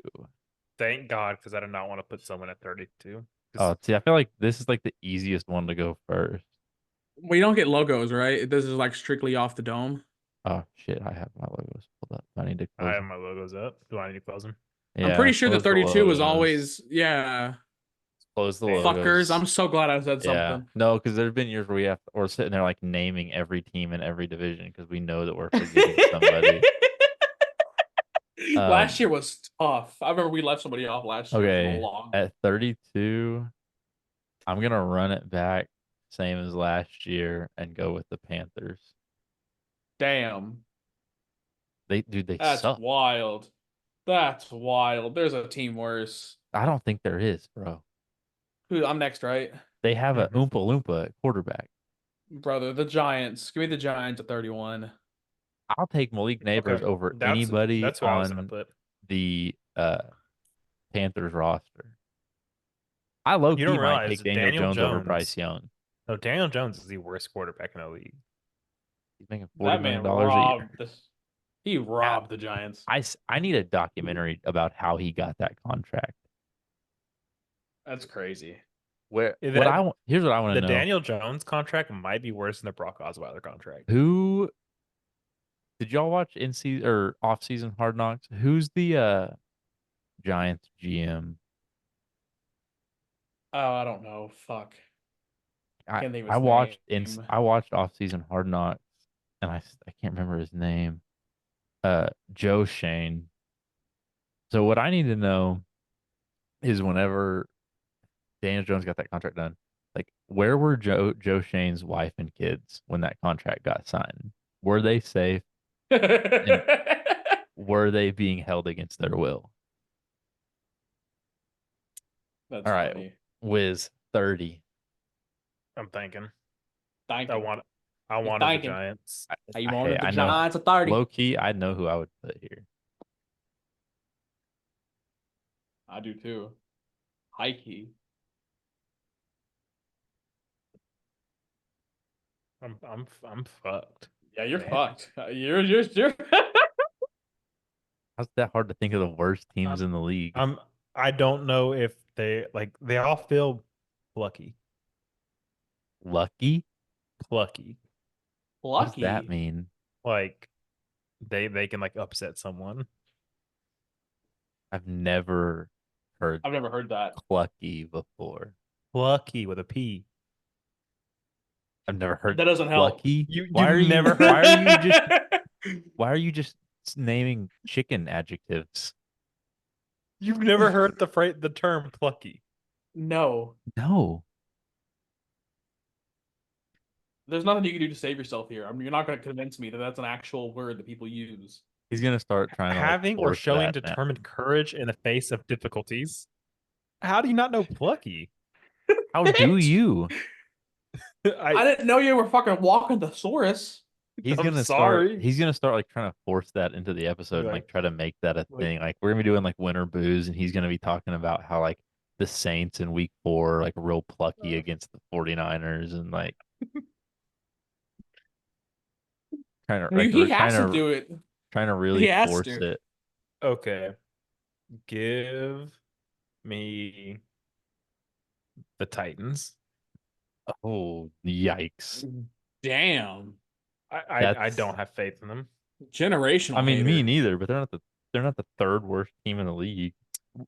thank God, because I did not want to put someone at 32. Oh, see, I feel like this is like the easiest one to go first. Well, you don't get logos, right? This is like strictly off the dome. Oh shit, I have my logos pulled up. I need to I close have them. my logos up. Do I need to close them? I'm Yeah, pretty sure the close the 32 is logos. always, yeah. Close the Damn. Fuckers. logos. I'm so glad I said Yeah. something. No, because there's been years where we have we're sitting there like naming every team in every division because we know that we're forgetting somebody. Last Um, year was tough. I remember we left somebody off last year for the okay. long. At 32, I'm gonna run it back same as last year and go with the Panthers. Damn. They That's suck. wild. That's wild. There's a team worse. I don't think there is, bro. Who I'm next, right? They have a Mhm. Oompa Loompa at quarterback. Brother, the Giants. Give me the Giants at 31. I'll take Malik Neighbors Okay, over anybody that's what I was gonna on put. the Panthers roster. I low You key don't might realize take Daniel Daniel Jones over Bryce Jones. Young. No, Daniel Jones is the worst quarterback in the league. He's making $40 That million man dollars a year. robbed this. He Yeah, robbed the Giants. I need a documentary about how he got that contract. That's crazy. Where what I That want here's what I want the to know. Daniel Jones contract might be worse than the Brock Osweiler contract. Who did y'all watch in season or off season Hard Knocks? Who's the Giants GM? Oh, I don't know. Fuck. I Can't think of I his watched name. I watched off season Hard Knocks and I can't remember his name. Joe Shane. So what I need to know is whenever Daniel Jones got that contract done, like where were Joe Shane's wife and kids when that contract got signed? Were they safe and were they being held against their will? That's All right, funny. Wiz 30. I'm thinking. Thank I you. want I He's wanted the thinking. Giants. He Hey, wanted the I know Giants at 30. low key, I know who I would put here. I do too. High key. I'm fucked. Yeah, you're Damn. fucked. You're How's that hard to think of the worst teams I'm in the league? I'm I don't know if they all feel plucky. Lucky? Plucky. What does that lucky. mean? Like they can like upset someone. I've never heard I've never heard that. clucky before. Plucky with a P. I've never heard That doesn't help. plucky. You've never heard Why are you just naming chicken adjectives? you've never heard the term plucky. No. No. There's nothing you can do to save yourself here. I mean, you're not going to convince me that that's an actual word that people use. He's gonna start trying to like Having or force showing that now. determined courage in the face of difficulties. How do you not know Plucky? How do Bitch! you? I I didn't know you were fucking walking thesaurus. I'm sorry. He's gonna start like trying to force that into the I'll episode be and like like try to make that a like thing. Like we're gonna be doing like winter booze and he's gonna be talking about how like the Saints in week 4 like real plucky against the 49ers and like trying to like He trying has to to do it. trying to He really has force to. it. okay. Give me the Titans. Oh, yikes. Damn. I That's don't have faith in them. I Generational mean me hater. neither, but they're not the third worst team in the league.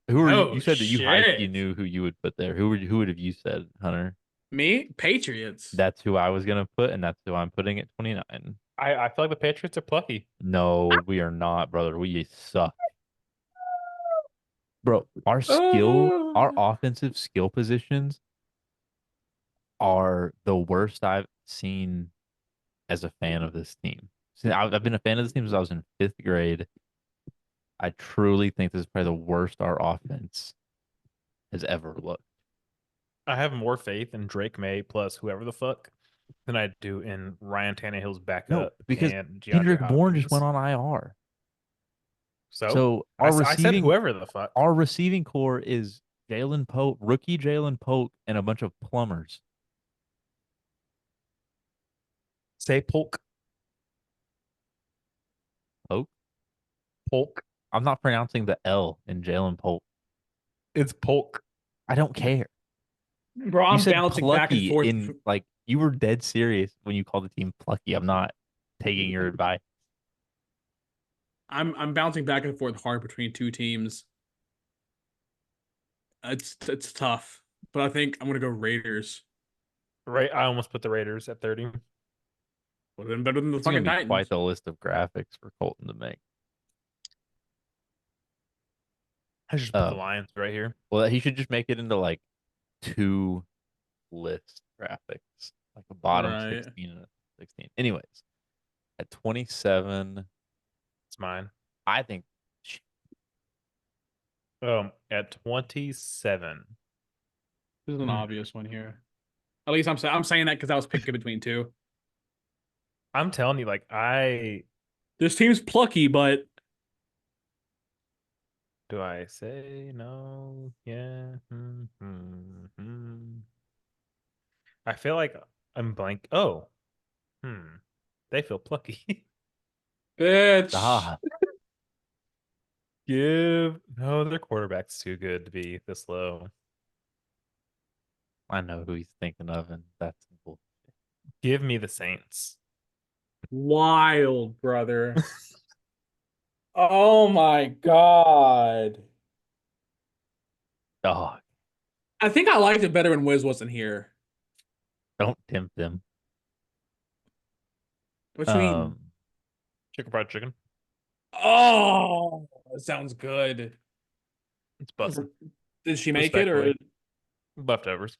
Who are you? You Oh said that you high key shit. knew who you would put there. Who would have you said, Hunter? Me? Patriots. That's who I was gonna put, and that's who I'm putting at 29. I feel like the Patriots are plucky. No, we are not, brother. We suck. Bro, our Oh. offensive skill positions are the worst I've seen as a fan of this team. See, I've been a fan of this team since I was in 5th grade. I truly think this is probably the worst our offense has ever looked. I have more faith in Drake May plus whoever the fuck than I do in Ryan Tannehill's No, backup because and DeAndre Kendrick Bourne just Hopkins. went on IR. So So I said whoever the fuck. our receiving core is Jalen Pope, rookie Jalen Pope, and a bunch of plumbers. Say Polk. Pope. Polk. I'm not pronouncing the L in Jalen Pope. It's Polk. I don't care. Bro, You I'm said bouncing back and plucky forth. in like you were dead serious when you called the team plucky. I'm not taking your advice. I'm bouncing back and forth hard between two teams. It's tough, but I think I'm gonna go Raiders. Right. I almost put the Raiders at 30. Would have been better than the It's gonna fucking be quite Titans. the list of graphics for Colton to make. I just put the Um, Lions right here. well, he should just make it into like 2 list graphics, like a bottom Right. 16 and a 16. Anyways, at 27, It's mine. I think At 27. This is an obvious one here. At least I'm saying that because I was picking between two. I'm telling you, like This team's plucky, but do I say no? Yeah. I feel like I'm blank. Oh, hmm. They feel plucky. bitch. ah, Give no, their quarterback's too good to be this low. I know who he's thinking of, and that's bull. Give me the Saints. Wild, brother. Oh my god. Dog. I think I liked it better when Wiz wasn't here. Don't tempt them. What you mean? Um, Chicken fried chicken. Oh, that sounds good. It's busting. Did she make it or? Respectfully. Leftovers.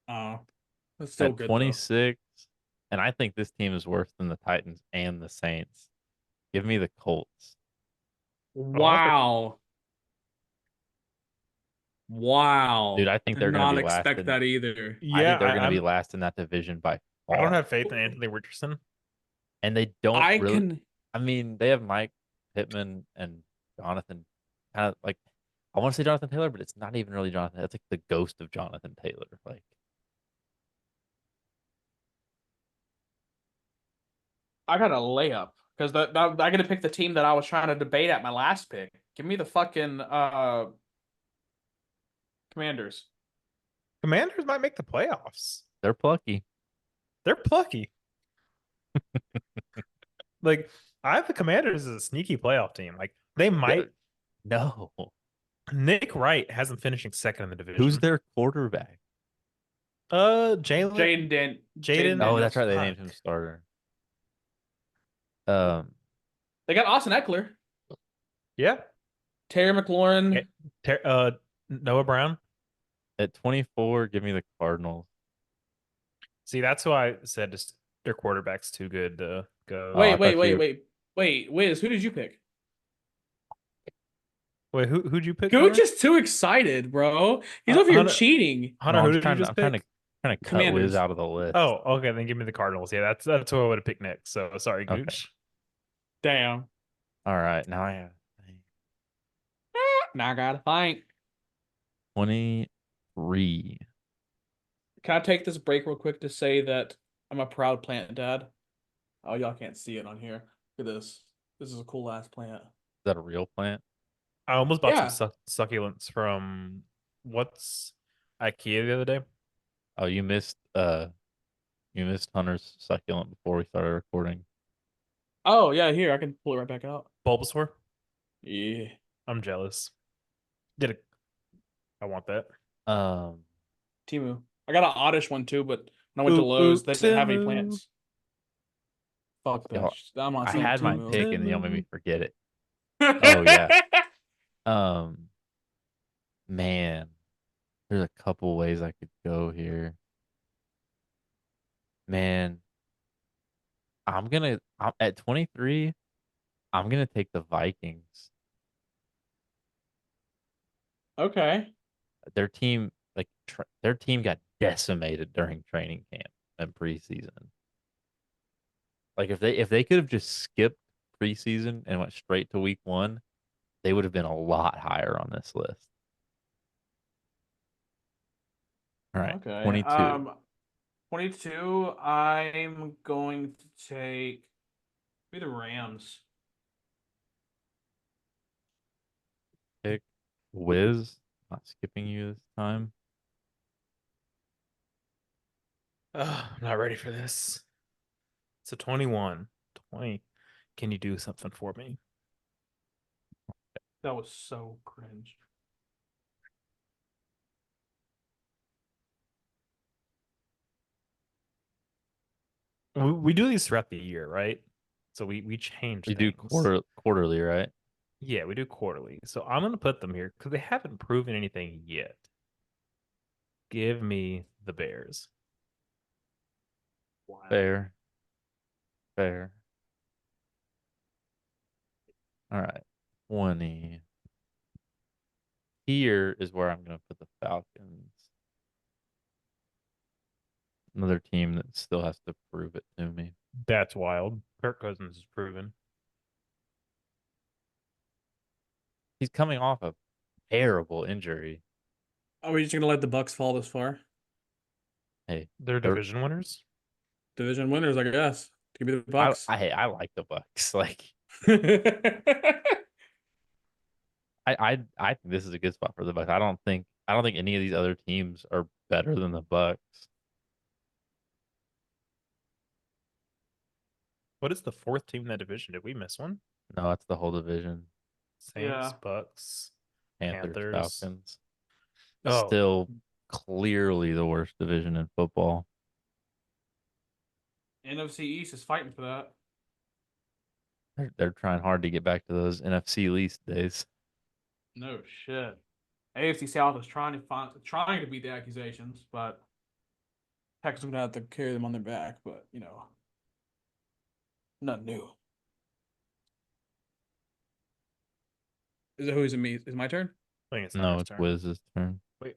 Oh, that's still at good though. 26, and I think this team is worse than the Titans and the Saints. Give me the Colts. Oh, I like the Wow. Dude, Wow. I think Did they're going to not be last expect in that either. I yeah, think they're going to be I'm last in that division by I don't far. have faith in Anthony Richardson. And they don't I really can I mean, they have Mike Pittman and Jonathan kind of like I want to say Jonathan Taylor, but it's not even really Jonathan. It's like the ghost of Jonathan Taylor. Like I got a layup because I got to pick the team that I was trying to debate at my last pick. Give me the fucking Commanders. Commanders might make the playoffs. they're plucky. They're plucky. Like I have the Commanders as a sneaky playoff team. Like they might. No. Nick Wright has them finishing second in the Who's division. their quarterback? Jaden. Jaden Oh, that's Daniels. right. They named him Fuck. starter. Um, They got Austin Eckler, Yeah. Terry McLaurin. Noah Brown. at 24, give me the Cardinals. See, that's who I said. Just their quarterback's too good to go. Oh, I Wait, wait, thought wait, you wait, wait, Wiz. Who did you pick? Wait, who'd you pick, Gooch Hunter? is too excited, bro. He's over here Hunter, cheating. No, Hunter, who did you just pick? trying to cut Wiz Commanders. out of the list. Oh, okay, then give me the Cardinals. Yeah, that's who I would have picked next. So sorry, Okay. Gooch. Damn. All right. Now I have Now I gotta think. 23. Can I take this break real quick to say that I'm a proud plant dad? Oh, y'all can't see it on here. Look at this. This is a cool ass plant. Is that a real plant? I almost bought some Yeah. succulents from what's IKEA the other day. Oh, you missed Hunter's succulent before we started recording. Oh, yeah, here. I can pull it right back out. Bulbasaur. Yeah. I'm jealous. Did it? I want that. Um, Timu. I got an oddish one too, but when I went to Ooh, ooh, Lowe's, they didn't have any Timu. plants. Fuck that. y'all, I'm on I some had my Timu. pick and y'all made me Timu. forget it. Oh yeah. Um, man, there's a couple ways I could go here. Man, I'm at 23. I'm gonna take the Vikings. Okay. Their team, their team got decimated during training camp and preseason. Like if they could have just skipped preseason and went straight to week one, they would have been a lot higher on this list. All right, Okay. 22. 22, I'm going to take be the Rams. Pick Wiz. Not skipping you this time. I'm not ready for this. It's a 21. 20. Can you do something for me? That was so cringe. We do these throughout the year, right? So we change We do things. quarterly, right? Yeah, we do quarterly. So I'm gonna put them here because they haven't proven anything yet. Give me the Bears. Wow. Fair. Fair. All right. 20. Here is where I'm going to put the Falcons. Another team that still has to prove it to me. That's wild. Kirk Cousins is proven. He's coming off a terrible injury. Are we just gonna let the Bucks fall this far? Hey, They're they're, division winners. Division winners, I guess. Give me the Bucks. I like the Bucks. Like I I think this is a good spot for the Bucks. I don't think any of these other teams are better than the Bucks. What is the fourth team in that division? Did we miss one? No, that's the whole division. Saints, Yeah. Bucks, Panthers, Panthers. Falcons. Oh, Still clearly the worst division in football. NFC East is fighting for that. They're trying hard to get back to those NFC least days. No shit. AFC South is trying to beat the accusations, but Texans gonna have to carry them on their back. But nothing new. Is it who's it me? Is it my turn? I think it's No, Hunter's it's turn. Wiz's turn. Wait.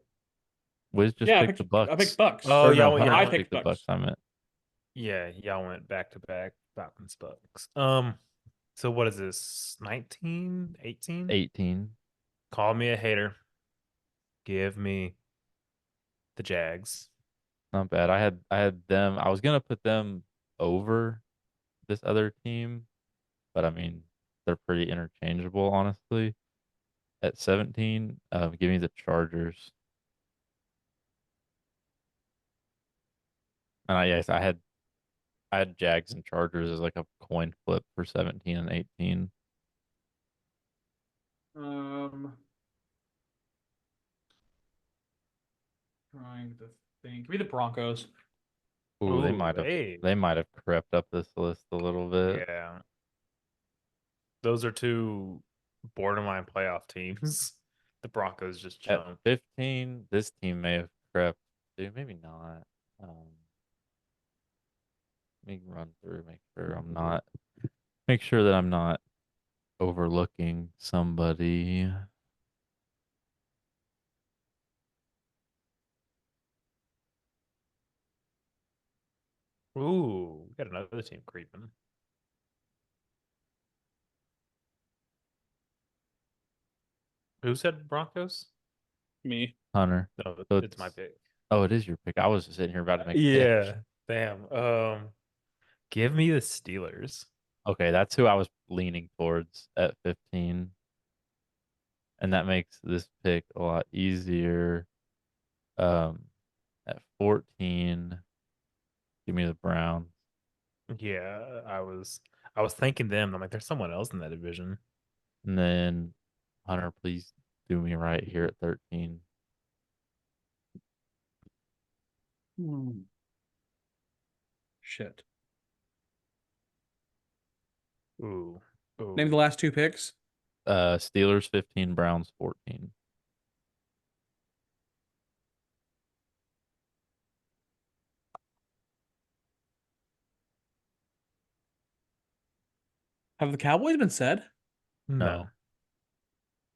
Wiz just Yeah, picked the I picked Bucks. Bucks. Oh, Or yeah, no, well, Hunter yeah. I just picked picked the Bucks. Bucks. I meant Yeah, y'all went back to back Falcons Bucks. So what is this? 19, 18? 18. Call me a hater. Give me the Jags. Not bad. I had them. I was gonna put them over this other team, but I mean they're pretty interchangeable, honestly. At 17, give me the Chargers. And yes, I had Jags and Chargers as like a coin flip for 17 and 18. Um, trying to think. Give me the Broncos. Ooh, Oh, hey. they might have crept up this list a little bit. Yeah. Those are two borderline playoff teams. The Broncos just At chilling. 15, this team may have crept. Dude, maybe not. Let me run through, make sure that I'm not overlooking somebody. Ooh, we got another team creeping. Who said Broncos? Me. Hunter. No, So it's my it's pick. oh, it is your pick. I was sitting here about to make a pick. Yeah, damn. Give me the Steelers. Okay, that's who I was leaning towards at 15, and that makes this pick a lot easier. Um, at 14, give me the Browns. Yeah, I was thinking them. I'm like, there's someone else in that division. And then Hunter, please do me right here at 13. Hmm. Shit. Ooh, Name the ooh. last two picks. Steelers 15, Browns 14. Have the Cowboys been said? No. No.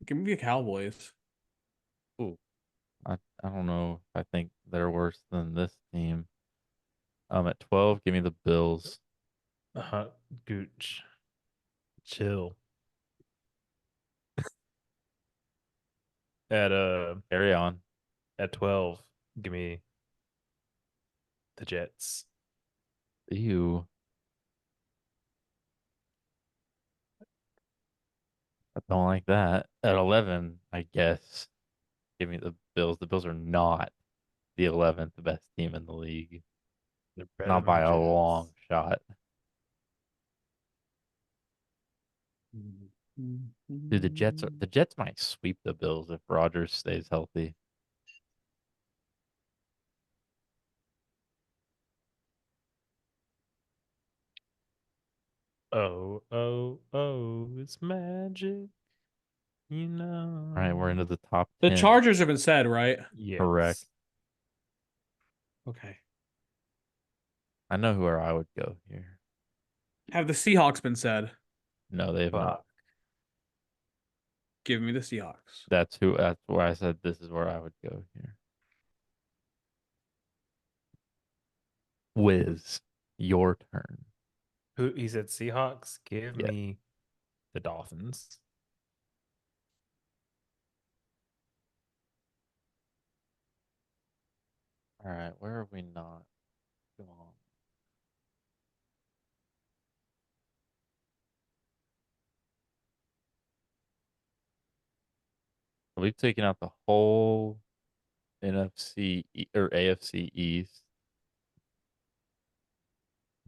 Give me the Cowboys. Ooh, I don't know if I think they're worse than this team. At 12, give me the Bills. Gooch. Chill. At Carry on. at 12, give me the Jets. Ew. I don't like that. At 11, I guess, give me the Bills. The Bills are not the 11th best team in the league. They're better Not than by the a Jets. long shot. Dude, the Jets might sweep the Bills if Rodgers stays healthy. Oh, oh, oh, it's magic, All right, we're into the top The 10. Chargers have been said, right? Correct. Yes. Okay. I know where I would go here. Have the Seahawks been said? No, they have not. Fuck. Give me the Seahawks. That's where I said this is where I would go here. Wiz, your turn. Who he said Seahawks? Give Yeah. me the Dolphins. All right, where are we not? Come on. We've taken out the whole or AFC East,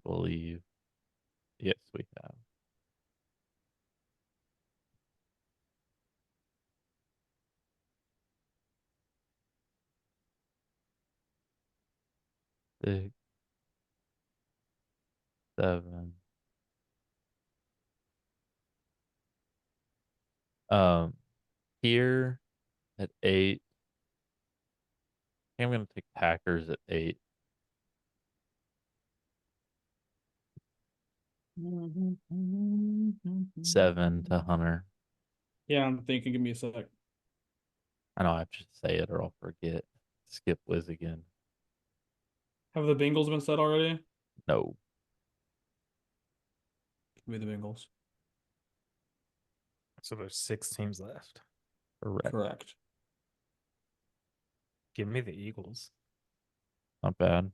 I believe. Yes, we have. Six, 7. Um, here at 8, I think I'm gonna take Packers at 8. 7 to Hunter. Yeah, I'm thinking. Give me a sec. I know I have to say it or I'll forget. Skip Wiz again. Have the Bengals been said already? No, Give me the Bengals. So there's 6 teams left. correct. Correct. Give me the Eagles. Not bad.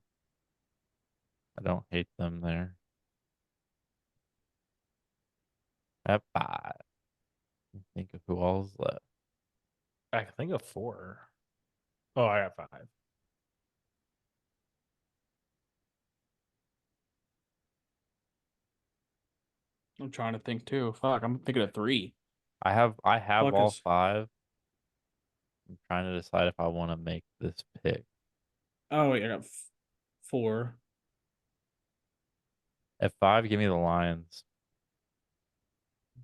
I don't hate them there. At 5. Think of who all's left. I can think of 4. Oh, I got 5. I'm trying to think too. Fuck, I'm thinking of three. I have Fuck all us. 5. I'm trying to decide if I want to make this pick. Oh wait, I got four. At 5, give me the Lions.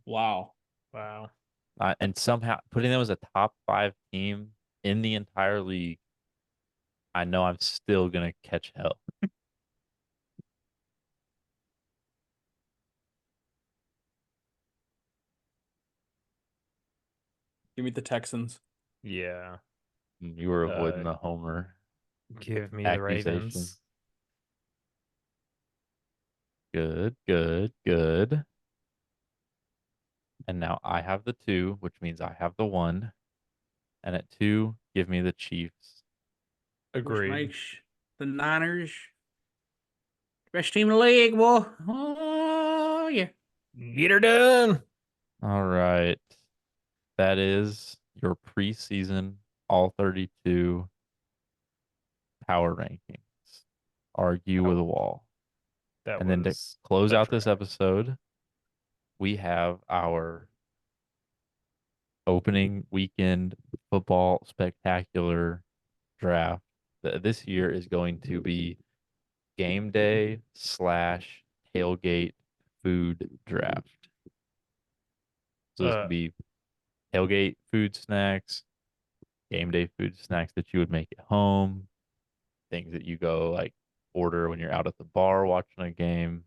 Wow. Wow. And somehow putting them as a top 5 team in the entire league, I know I'm still gonna catch hell. Give me the Texans. Yeah. You were avoiding Uh, the homer give me the accusation. Ravens. Good, good, good. And now I have the 2, which means I have the 1. And at 2, give me the Chiefs. Which Agreed. makes the Niners best team in the league, boy. Oh yeah. Get her done. All right. That is your preseason all 32 power rankings. Argue with That, a wall. that And then to was close a out this drag. episode, we have our opening weekend football spectacular draft. This year is going to be game day slash tailgate food draft. So this could Uh, be tailgate food snacks, game day food snacks that you would make at home, things that you go like order when you're out at the bar watching a game,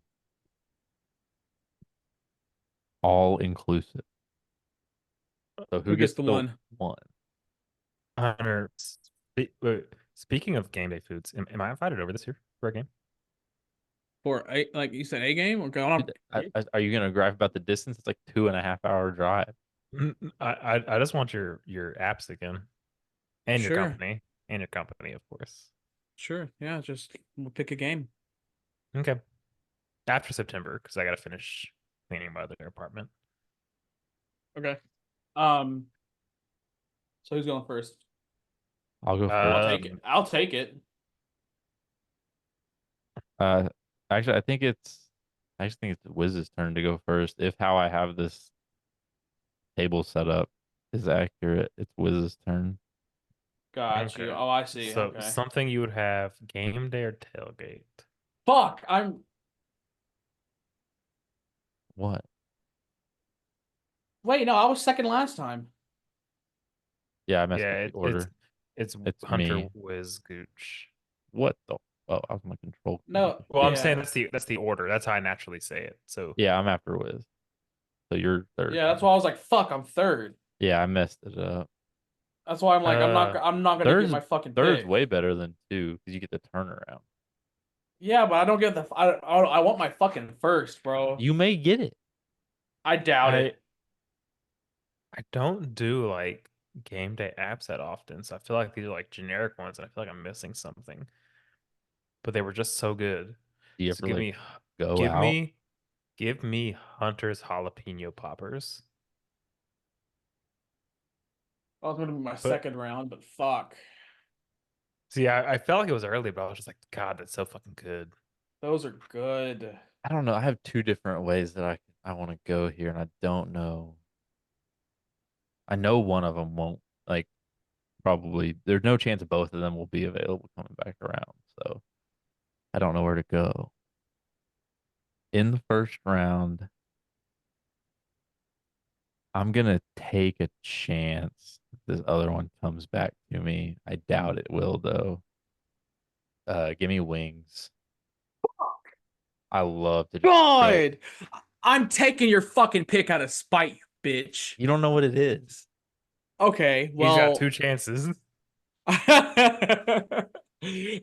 all inclusive. So who Who gets gets the the one? one? Hunter. Wait, speaking of game day foods, am I invited over this year for a game? For a, like you said, a game? Okay, I don't. Are you gonna gripe about the distance? It's like 2.5 hour drive. I just want your apps again Sure, and your company, of course. sure. Yeah, just we'll pick a game. Okay. After September, because I got to finish cleaning my other apartment. Okay. So who's going first? I'll go I'll first. take it. I'll take it. Uh, actually, I just think it's Wiz's turn to go first. If how I have this table set up is accurate, it's Wiz's turn. Got you. Okay. Oh, I see. So Okay. something you would have game day or tailgate. Fuck. I'm. What? Wait, no, I was second last time. Yeah, I messed Yeah, up the it's order. it's It's Hunter me. Wiz Gooch. What the? Oh, I was my control. No, Well, I'm saying yeah, that's the order. That's how I naturally say it. So Yeah, I'm after Wiz. So you're third yeah. That's then. why I was like, "Fuck, I'm third." Yeah, I messed it up. That's why I'm like, uh I'm not gonna get Third's my fucking third's pick. way better than 2 because you get the turnaround. Yeah, but I don't get the. I want my fucking first, bro. You may get it. I doubt I it. I don't do like game day apps that often, so I feel like these are like generic ones, and I feel like I'm missing something. But they were just so good. Do you So ever like go give out? me give me Hunter's jalapeno poppers. I was gonna be my But second round, but fuck, see, I felt like it was early, but I was just like, God, that's so fucking good. those are good. I don't know. I have 2 different ways that I want to go here, and I don't know. I know one of them won't like probably. There's no chance both of them will be available coming back around. So I don't know where to go. In the first round, I'm gonna take a chance if this other one comes back to me. I doubt it will though. Give me wings. I love to just go. God, I'm taking your fucking pick out of spite, you bitch. You don't know what it is, Okay, He's got well. two chances.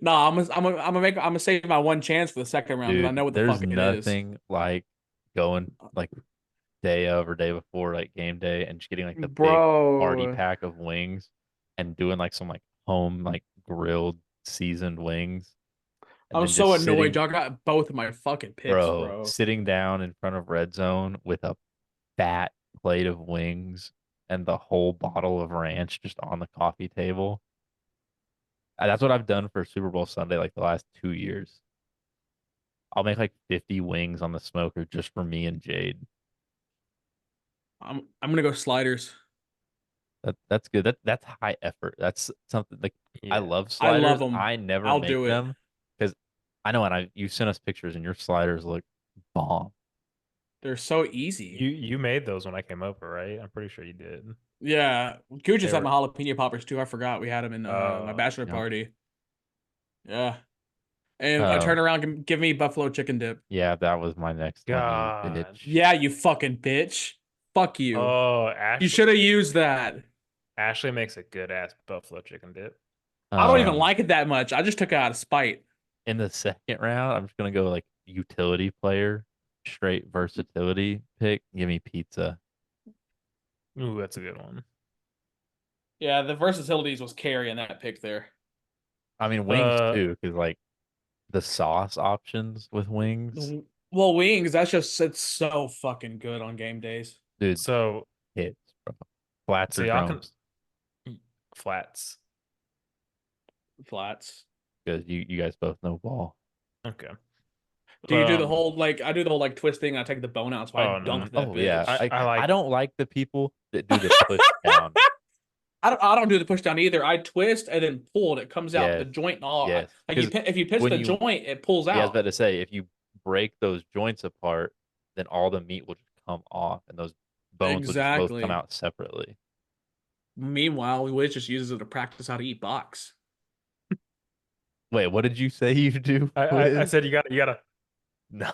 No, I'm gonna save my one chance for the second round because I dude. know what the There's fuck it is, nothing like going like day of or day before like game day and just getting like the big party bro. pack of wings and doing like some like home like grilled seasoned wings and I'm then so just annoyed. sitting, Y'all got both of my fucking picks, bro, bro. sitting down in front of red zone with a fat plate of wings and the whole bottle of ranch just on the coffee table. That's what I've done for Super Bowl Sunday like the last 2 years. I'll make like 50 wings on the smoker just for me and Jade. I'm gonna go sliders. That's good. That's high effort. That's something like I Yeah. love I love sliders. them. I never I'll make do it. them because I know, and I you sent us pictures and your sliders look bomb. They're so easy. You made those when I came over, right? I'm pretty sure you did. Yeah, Gooch They just had my were jalapeno poppers too. I forgot we had them in my bachelor Yeah. party. Yeah, and I turn Um, around, give me buffalo chicken dip. yeah, that was my next one, you God. bitch. Yeah, you fucking bitch. Fuck you. Oh, You should have used that. Ashley makes a good ass buffalo chicken dip. I don't even Um, like it that much. I just took it out of spite. in the second round, I'm just gonna go like utility player, straight versatility pick, give me pizza. Ooh, that's a good one. Yeah, the versatilities was carrying that pick there. I mean, wings Uh, too, because like the sauce options with wings, Well, wings, that's just it's so fucking good on game days. dude, so hits, bro. Flats so or y'all can drums, flats. Flats. because you guys both know ball. Okay. Do you do the whole like I do the whole like twisting, I take the bone out, so I Oh dunk no, that Oh yeah, bitch. I I like. don't like the people that do the push down. I don't do the push down either. I twist and then pull and it comes out the Yes, joint and all. yes, Like because if you pinch when the you, joint, it pulls yeah, I was about out. to say, if you break those joints apart, then all the meat will just come off, and those bones will just both come Exactly. out separately. Meanwhile, Wiz just uses it to practice how to eat box. Wait, what did you say you do I with? said you gotta. No,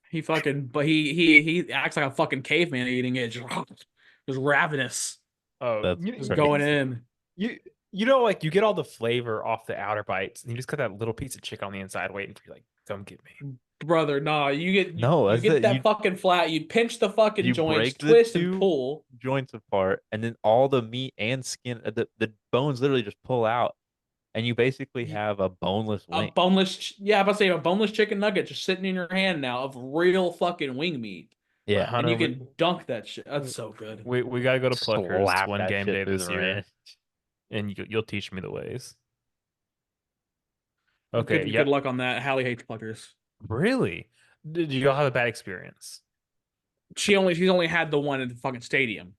He fucking but he acts like a fucking caveman eating it, just ravenous, Oh, that's just going crazy. in. you you know like you get all the flavor off the outer bites, and you just got that little piece of chicken on the inside waiting for you. Like, come get me. Brother, nah, No, you that's get it. that fucking flat, you pinch the fucking You joints, break the twist and two pull. joints apart, and then all the meat and skin, the bones literally just pull out, and you basically have a boneless A wing. boneless, yeah, I'm about to say a boneless chicken nugget just sitting in your hand now of real fucking wing meat, Yeah, and Hunter, you can dunk that shit. That's so good. we gotta go to Pluckers slap one that game shit day through the this year, ranch. and you'll teach me the ways. Okay, Good yeah. luck on that. Hallie hates pluckers. Really? Did you all have a bad experience? She's only had the one in the fucking stadium.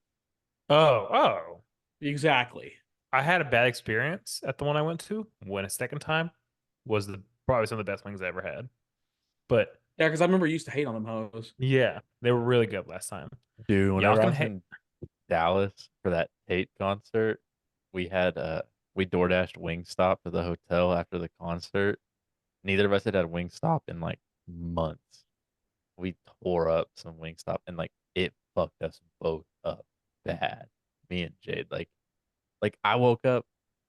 Oh. Exactly. I had a bad experience at the one I went to. When a second time was probably some of the best wings I ever had. But Yeah, because I remember you used to hate on them hoes. yeah, they were really good last time. Dude, Y'all whenever I can was hate. in Dallas for that Tate concert, we had we DoorDashed Wingstop to the hotel after the concert. Neither of us had Wingstop in like months. We tore up some Wingstop and like it fucked us both up bad. Me and Jade. Like I woke up,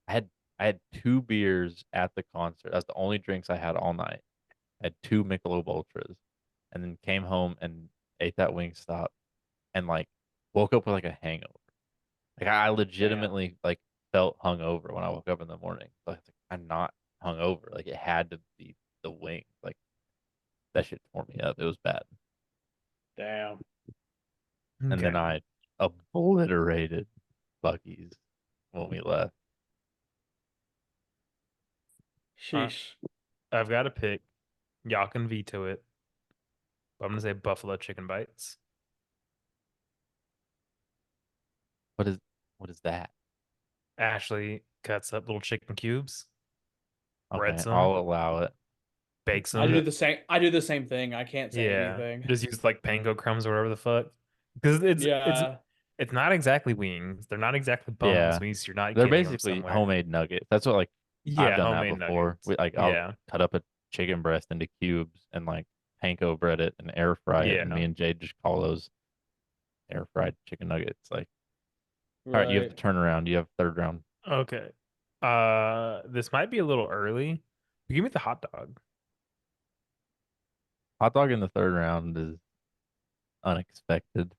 I had I had two beers at the concert. That's the only drinks I had all night. I had two Michelob Ultras, and then came home and ate that Wingstop, and like woke up with like a hangover. Like I Damn. legitimately like felt hungover when I woke up in the morning. Like I'm not hungover. Like it had to be the wing. Like that shit tore me up. It was bad. Damn. And then Okay. I obliterated Bucky's when we left. Uh, Sheesh. I've got to pick. Y'all can veto it. But I'm gonna say buffalo chicken bites. What is what is that? Ashley cuts up little chicken cubes, breads Okay, them, I'll allow it. bakes I do them. the same. I do the same thing. I can't say Yeah, anything. just use like panko crumbs or whatever the fuck. Because Yeah. it's not exactly wings. They're not exactly boneless Yeah. wings. You're not They're getting them basically somewhere. homemade nuggets. That's what like I've Yeah, done that homemade before. nuggets. I'll Yeah, cut up a chicken breast into cubes and like panko bread it and air fry it. And yeah. me and Jade just call those air fried chicken nuggets. Like, all right, you have Right. to turn around. You have third round. Okay. This might be a little early. Give me the hot dog. Hot dog in the third round is unexpected.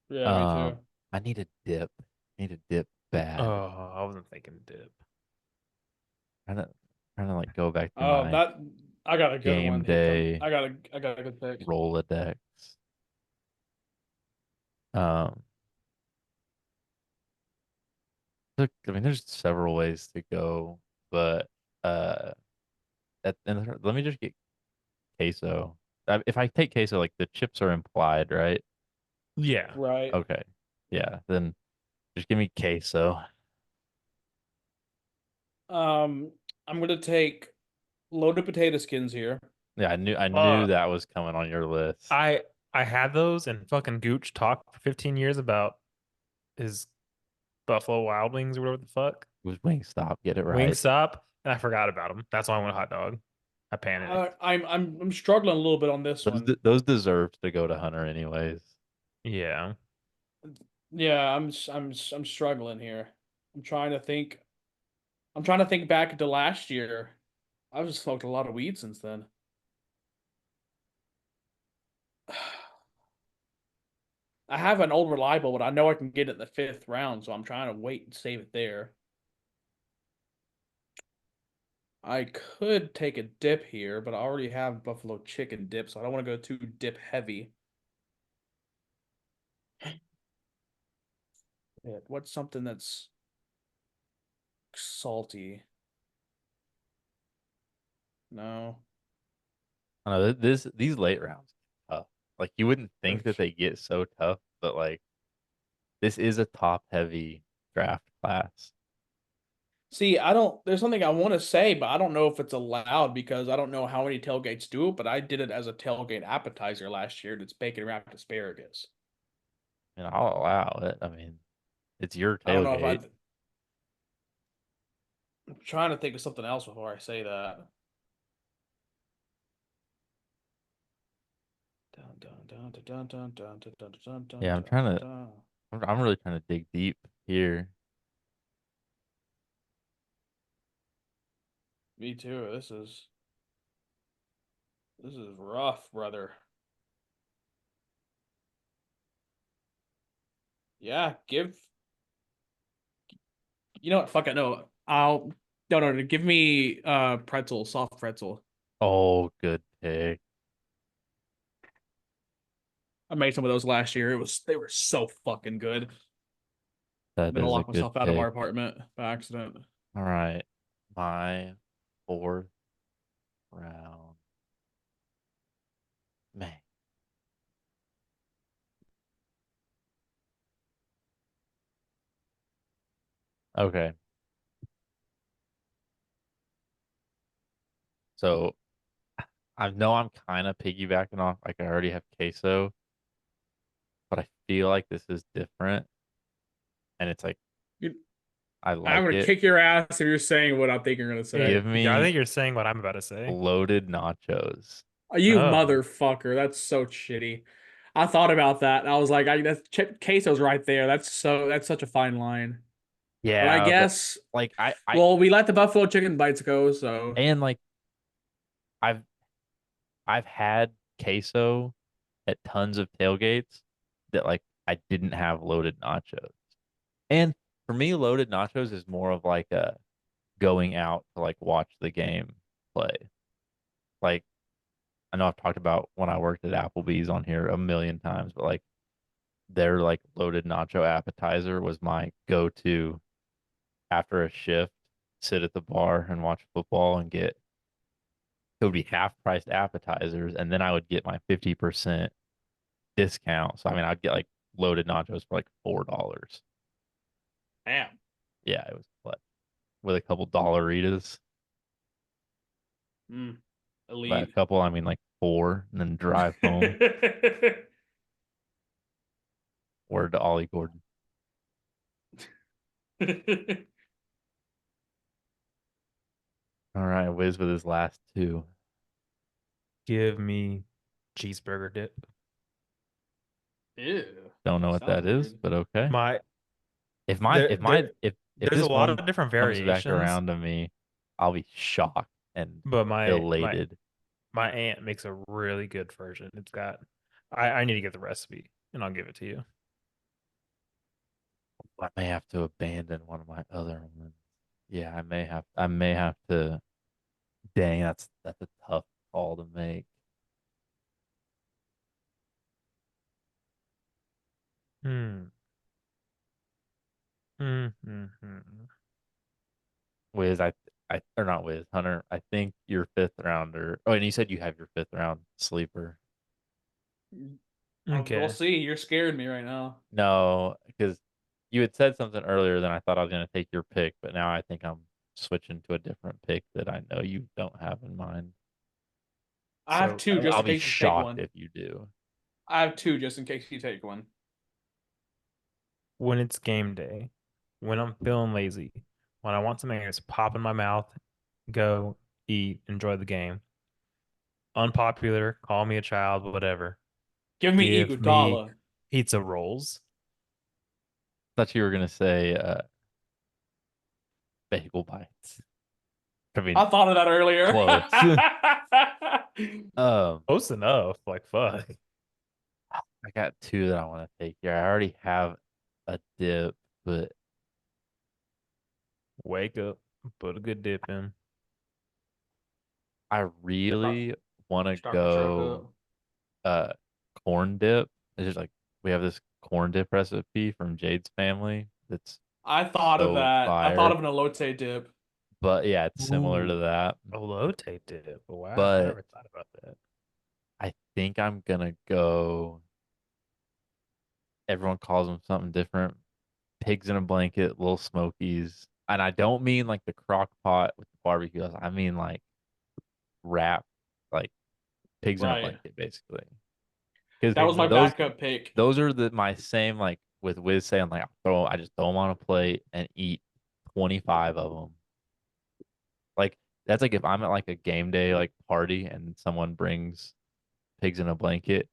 Yeah, me Um, too. I need a dip. I need a dip bad. Oh, I wasn't thinking dip. Trying to trying to like go back to Oh, my that I got a good game one. Here come. day I got a good pick. Rolodex. Um, look, I mean, there's several ways to go, but uh, let me just get queso. If I take queso, like the chips are implied, right? Yeah. Right. Okay, yeah, then just give me queso. Um, I'm gonna take loaded potato skins here. Yeah, I Uh, knew that was coming on your list. I I had those, and fucking Gooch talked for 15 years about his Buffalo Wild Wings or whatever the fuck. It was Wingstop. Get it right. Wingstop, and I forgot about them. That's why I went hot dog. I panicked. I'm struggling a little bit on this one. Those deserve to go to Hunter anyways. Yeah. Yeah, I'm struggling here. I'm trying to think. I'm trying to think back to last year. I've just smoked a lot of weed since then. I have an old reliable, but I know I can get it in the 5th round, so I'm trying to wait and save it there. I could take a dip here, but I already have buffalo chicken dip, so I don't want to go too dip heavy. Yeah, what's something that's salty? No. I don't know these late rounds tough. Like you wouldn't think that Okay. they get so tough, but like this is a top heavy draft class. See, I don't. There's something I want to say, but I don't know if it's allowed because I don't know how many tailgates do it. But I did it as a tailgate appetizer last year. It's bacon wrapped asparagus. And I'll allow it. I mean, it's your I don't know if tailgate. I'm trying to think of something else before I say that. Dun, dun, dun, dun, dun, dun, dun, dun, dun, dun, Yeah, dun, dun, dun. I'm really trying to dig deep here. Me too. This is rough, brother. Yeah, give. You know what? Fuck it. No, I'll. No, no, no. Give me pretzel, soft pretzel. Oh, good pick. I made some of those last year. They were so fucking good. That Then I is a locked good myself out of our pick. apartment by accident. All right. My fourth round. Man. Okay. So I know I'm kind of piggybacking off. Like I already have queso, but I feel like this is different. And it's like You, I I'm like gonna it. kick your ass if you're saying what I think you're gonna Yeah, say. Give yeah, I me think you're saying what I'm about to say. loaded nachos. You Oh, motherfucker. That's so shitty. I thought about that. I was like, that's queso's right there. That's such a fine line. But I Yeah, but guess, like I well, we let the buffalo chicken bites go, so and like I've I've had queso at tons of tailgates that like I didn't have loaded nachos. And for me, loaded nachos is more of like a going out to like watch the game play. Like I know I've talked about when I worked at Applebee's on here a million times, but like their like loaded nacho appetizer was my go-to after a shift, sit at the bar and watch football and get it would be half priced appetizers and then I would get my 50% discount. So I mean I'd get like loaded nachos for like $4. damn. Yeah, it was what with a couple dollaritas. Mm, By a elite. couple, I mean like four, and then drive home. Word to Ollie Gordon. All right, Wiz with his last two. give me cheeseburger dip. Ew. Don't know what Sounds that is, weird. but okay. My If my there if my there if there's a this lot one of different comes back variations, around to me, I'll be shocked and but elated. my aunt makes a really good version. It's got I need to get the recipe and I'll give it to you. I may have to abandon one of my other ones. Yeah, I may have to. Dang, that's a tough call to make. Hmm. Hmm. Wiz, I or not Wiz, Hunter. I think your fifth rounder. Oh, and you said you have your fifth round sleeper. We'll Okay. see. You're scaring me right now. No, because you had said something earlier, then I thought I was going to take your pick, but now I think I'm switching to a different pick that I know you don't have in mind. I have So two just I'll in be case you take shocked one. if you do. I have two just in case you take one. when it's game day, when I'm feeling lazy, when I want something that's pop in my mouth, go eat, enjoy the game. Unpopular, call me a child, whatever. Give me Give me Iguodala. pizza rolls. Thought you were going to say bagel bites. I mean, I thought of that earlier. close. um, Close enough. Like fuck. I got two that I want to take here. I already have a dip, but Wake up. Put a good dip in. I really want to Start the truck go up. uh corn dip. It's just like we have this corn dip recipe from Jade's family that's I thought of so that. I thought fire. of an elote dip. But yeah, it's similar to Ooh. that. Elote dip. Wow, I But never thought about that. I think I'm gonna go. Everyone calls them something different. Pigs in a blanket, little smokies. And I don't mean like the crock pot with the barbecue sauce. I mean like wrap, like pigs in a Right. blanket, basically. Because That was Pigs my in a those backup pick. those are my same like with Wiz saying like I just throw them on a plate and eat 25 of them. Like that's like if I'm at like a game day like party and someone brings pigs in a blanket,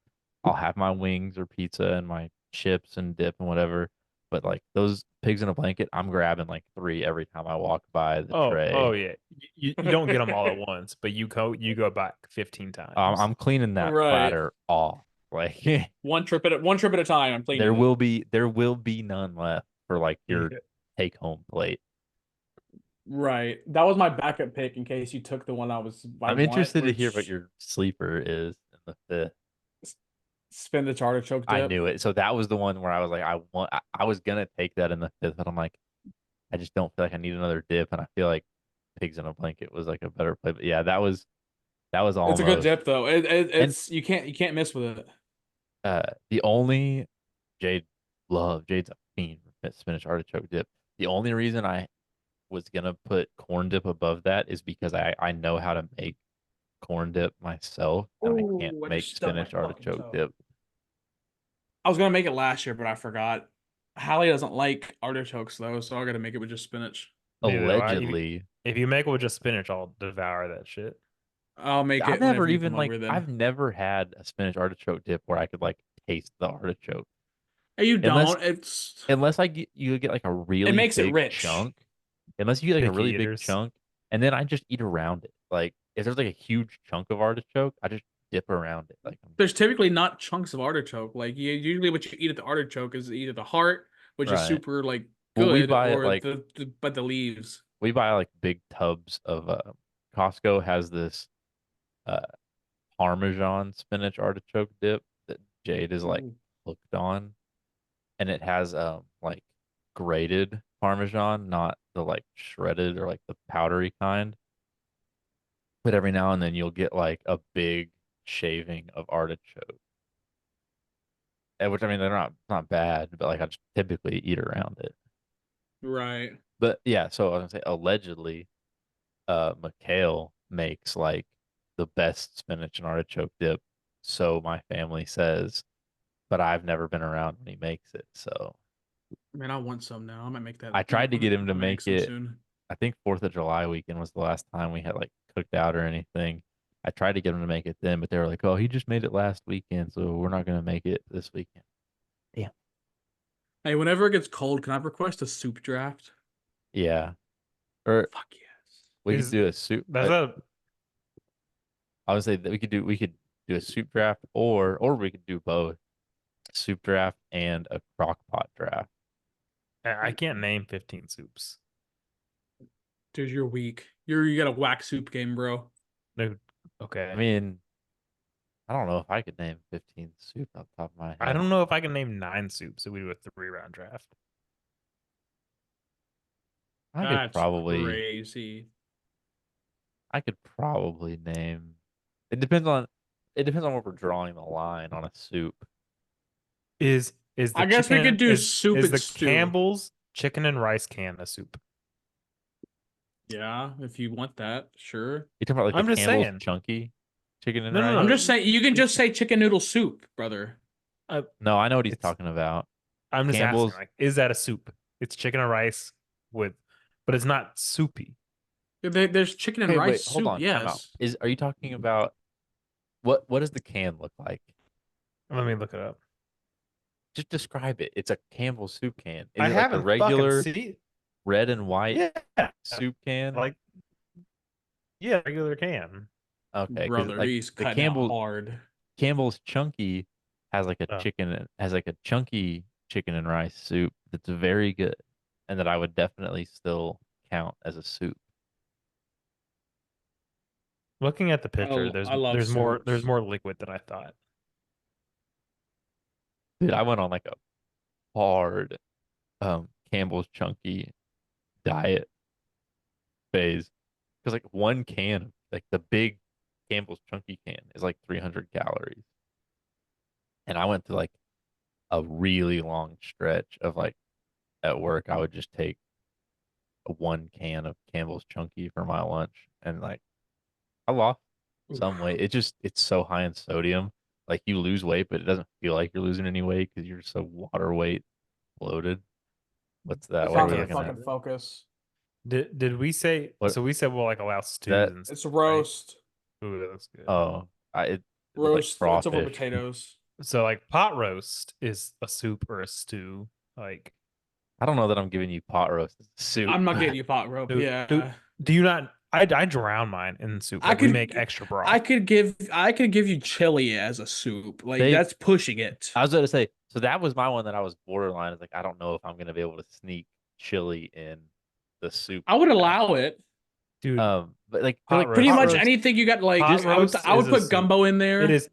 I'll have my wings or pizza and my chips and dip and whatever. But like those pigs in a blanket, I'm grabbing like three every time I walk by the Oh tray. yeah. You don't get them all at once, but you go back 15 times. I'm cleaning that Right. platter off. Like One trip at a time. I'm cleaning it. there will be none left for like your Yeah. take home plate. Right. That was my backup pick in case you took the one I I'm want, interested to hear what which your sleeper is in the fifth. spinach artichoke I dip. knew it. So that was the one where I was like, I was gonna take that in the fifth, but I'm like, I just don't feel like I need another dip, and I feel like pigs in a blanket was like a better play. But yeah, that was It's a good almost. dip though. And It's you can't miss with it. the only Jade Jade's a fiend for spinach artichoke dip. The only reason I was gonna put corn dip above that is because I know how to make corn dip myself, and I can't Oh, I make just stubbed my spinach fucking artichoke toe. dip. I was gonna make it last year, but I forgot. Hallie doesn't like artichokes though, so I gotta make it with just spinach. Neither do I. Allegedly, If you make it with just spinach, I'll devour that shit. I'll make I've it never whenever you even come like over then. I've never had a spinach artichoke dip where I could like taste the artichoke. Hey, you Unless don't. you get like a It really makes it big rich. chunk. Unless you get like a Picky really big eaters. chunk, and then I just eat around it. Like if there's like a huge chunk of artichoke, I just dip around it. Like There's typically not chunks of artichoke. Like usually what you eat at the artichoke is either the heart, which is right. super like Well, good, or the leaves. we buy like big tubs of Costco has this uh Parmesan spinach artichoke dip that Jade is like Ooh. hooked on, and it has like grated Parmesan, not the like shredded or like the powdery kind. But every now and then you'll get like a big shaving of artichoke. Which I mean they're not bad, but like I just typically eat around it. Right. But yeah, so I was gonna say allegedly, Mikhail makes like the best spinach and artichoke dip. So my family says, but I've never been around when he makes it. So Man, I want some now. I might make that. I tried to get him to I'm gonna make make some it. soon. I think 4th of July weekend was the last time we had like cooked out or anything. I tried to get him to make it then, but they were like, "Oh, he just made it last weekend, so we're not gonna make it this weekend." Damn. Hey, whenever it gets cold, can I request a soup draft? Yeah. Or Fuck yes. we could Is do a soup. that's a I would say that we could do a soup draft, or we could do both soup draft and a crock pot draft. I can't name 15 soups. Dude, you're weak. You got a whack soup game, bro. No, I okay. mean, I don't know if I could name 15 soup off the top of my I head. don't know if I can name 9 soups if we do a 3 round draft. I could That's probably crazy. I could probably name. It depends on where we're drawing the line on a soup. Is the I guess we could chicken do soup is and the stew. Campbell's chicken and rice can a soup? Yeah, if you want that, sure. You talking about like the I'm just Campbell's saying. chunky chicken and No, rice? I'm no, just no. saying you can just say chicken noodle soup, brother. Uh, No, I know what he's it's talking about. I'm just asking, Campbell's. like, is that a soup? It's chicken and rice with, but it's not soupy. There's chicken and Okay, rice wait, hold soup, on, time out. yes. Are you talking about what does the can look like? Let me look it up. Just describe it. It's a Campbell's soup can. Is I it like the haven't fucking regular see. red and white Yeah, soup can? like Yeah, regular can. Okay, because Brother, like he's the cutting out hard. Campbell's Chunky has like a Oh. chicken has like a chunky chicken and rice soup that's very good, and that I would definitely still count as a soup. Looking at the picture, I love there's soups. more liquid than I thought. Dude, I went on like a hard Campbell's Chunky diet phase because like one can, like the big Campbell's Chunky can, is like 300 calories, and I went through like a really long stretch of like at work I would just take a one can of Campbell's Chunky for my lunch, and like I lost some Oof. weight. It's so high in sodium. Like you lose weight, but it doesn't feel like you're losing any weight because you're so water weight bloated. What's that? It's What are hard we to Hey, looking at? fucking focus. did we say What so? We said we'll like allow stews that? and It's stuff, right? roast. Ooh, that looks good. Oh, it was like Roast. It's over crawfish. potatoes. So like pot roast is a soup or a stew. Like, I don't know that I'm giving you pot roast as a soup. I'm not getting you pot rope. do Yeah. do you not? I drown mine in soup. I Like we make could extra broth. I could give you chili as a soup. Like They, that's pushing it. I was going to say, so that was my one that I was borderline. Is like I don't know if I'm gonna be able to sneak chili in the soup. I would allow it. Dude, But like for pot like roast. Pretty pot much roast, anything you got like Pot roast I would is a put soup. gumbo in there. It is.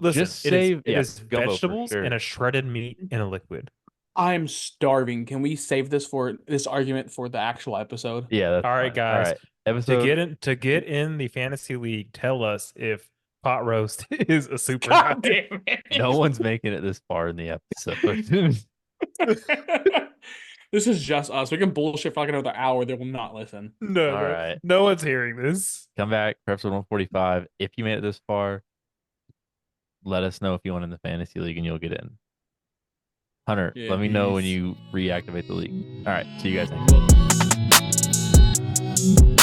Listen, just save it yeah, is gumbo for vegetables sure. and a shredded meat in a liquid. I'm starving. Can we save this for this argument for the actual episode? Yeah, that's All right, fine. All guys. right, episode. To get in the fantasy league, tell us if pot roast is a soup or God not. damn it. No one's making it this far in the episode. This is just us. We can bullshit for like another hour. They will not listen. No, All no, right, no one's hearing this. come back for episode 145. If you made it this far, let us know if you want in the fantasy league and you'll get in. Hunter, Yeah, let me know when peace. you reactivate the league. All right, see you guys next. Well,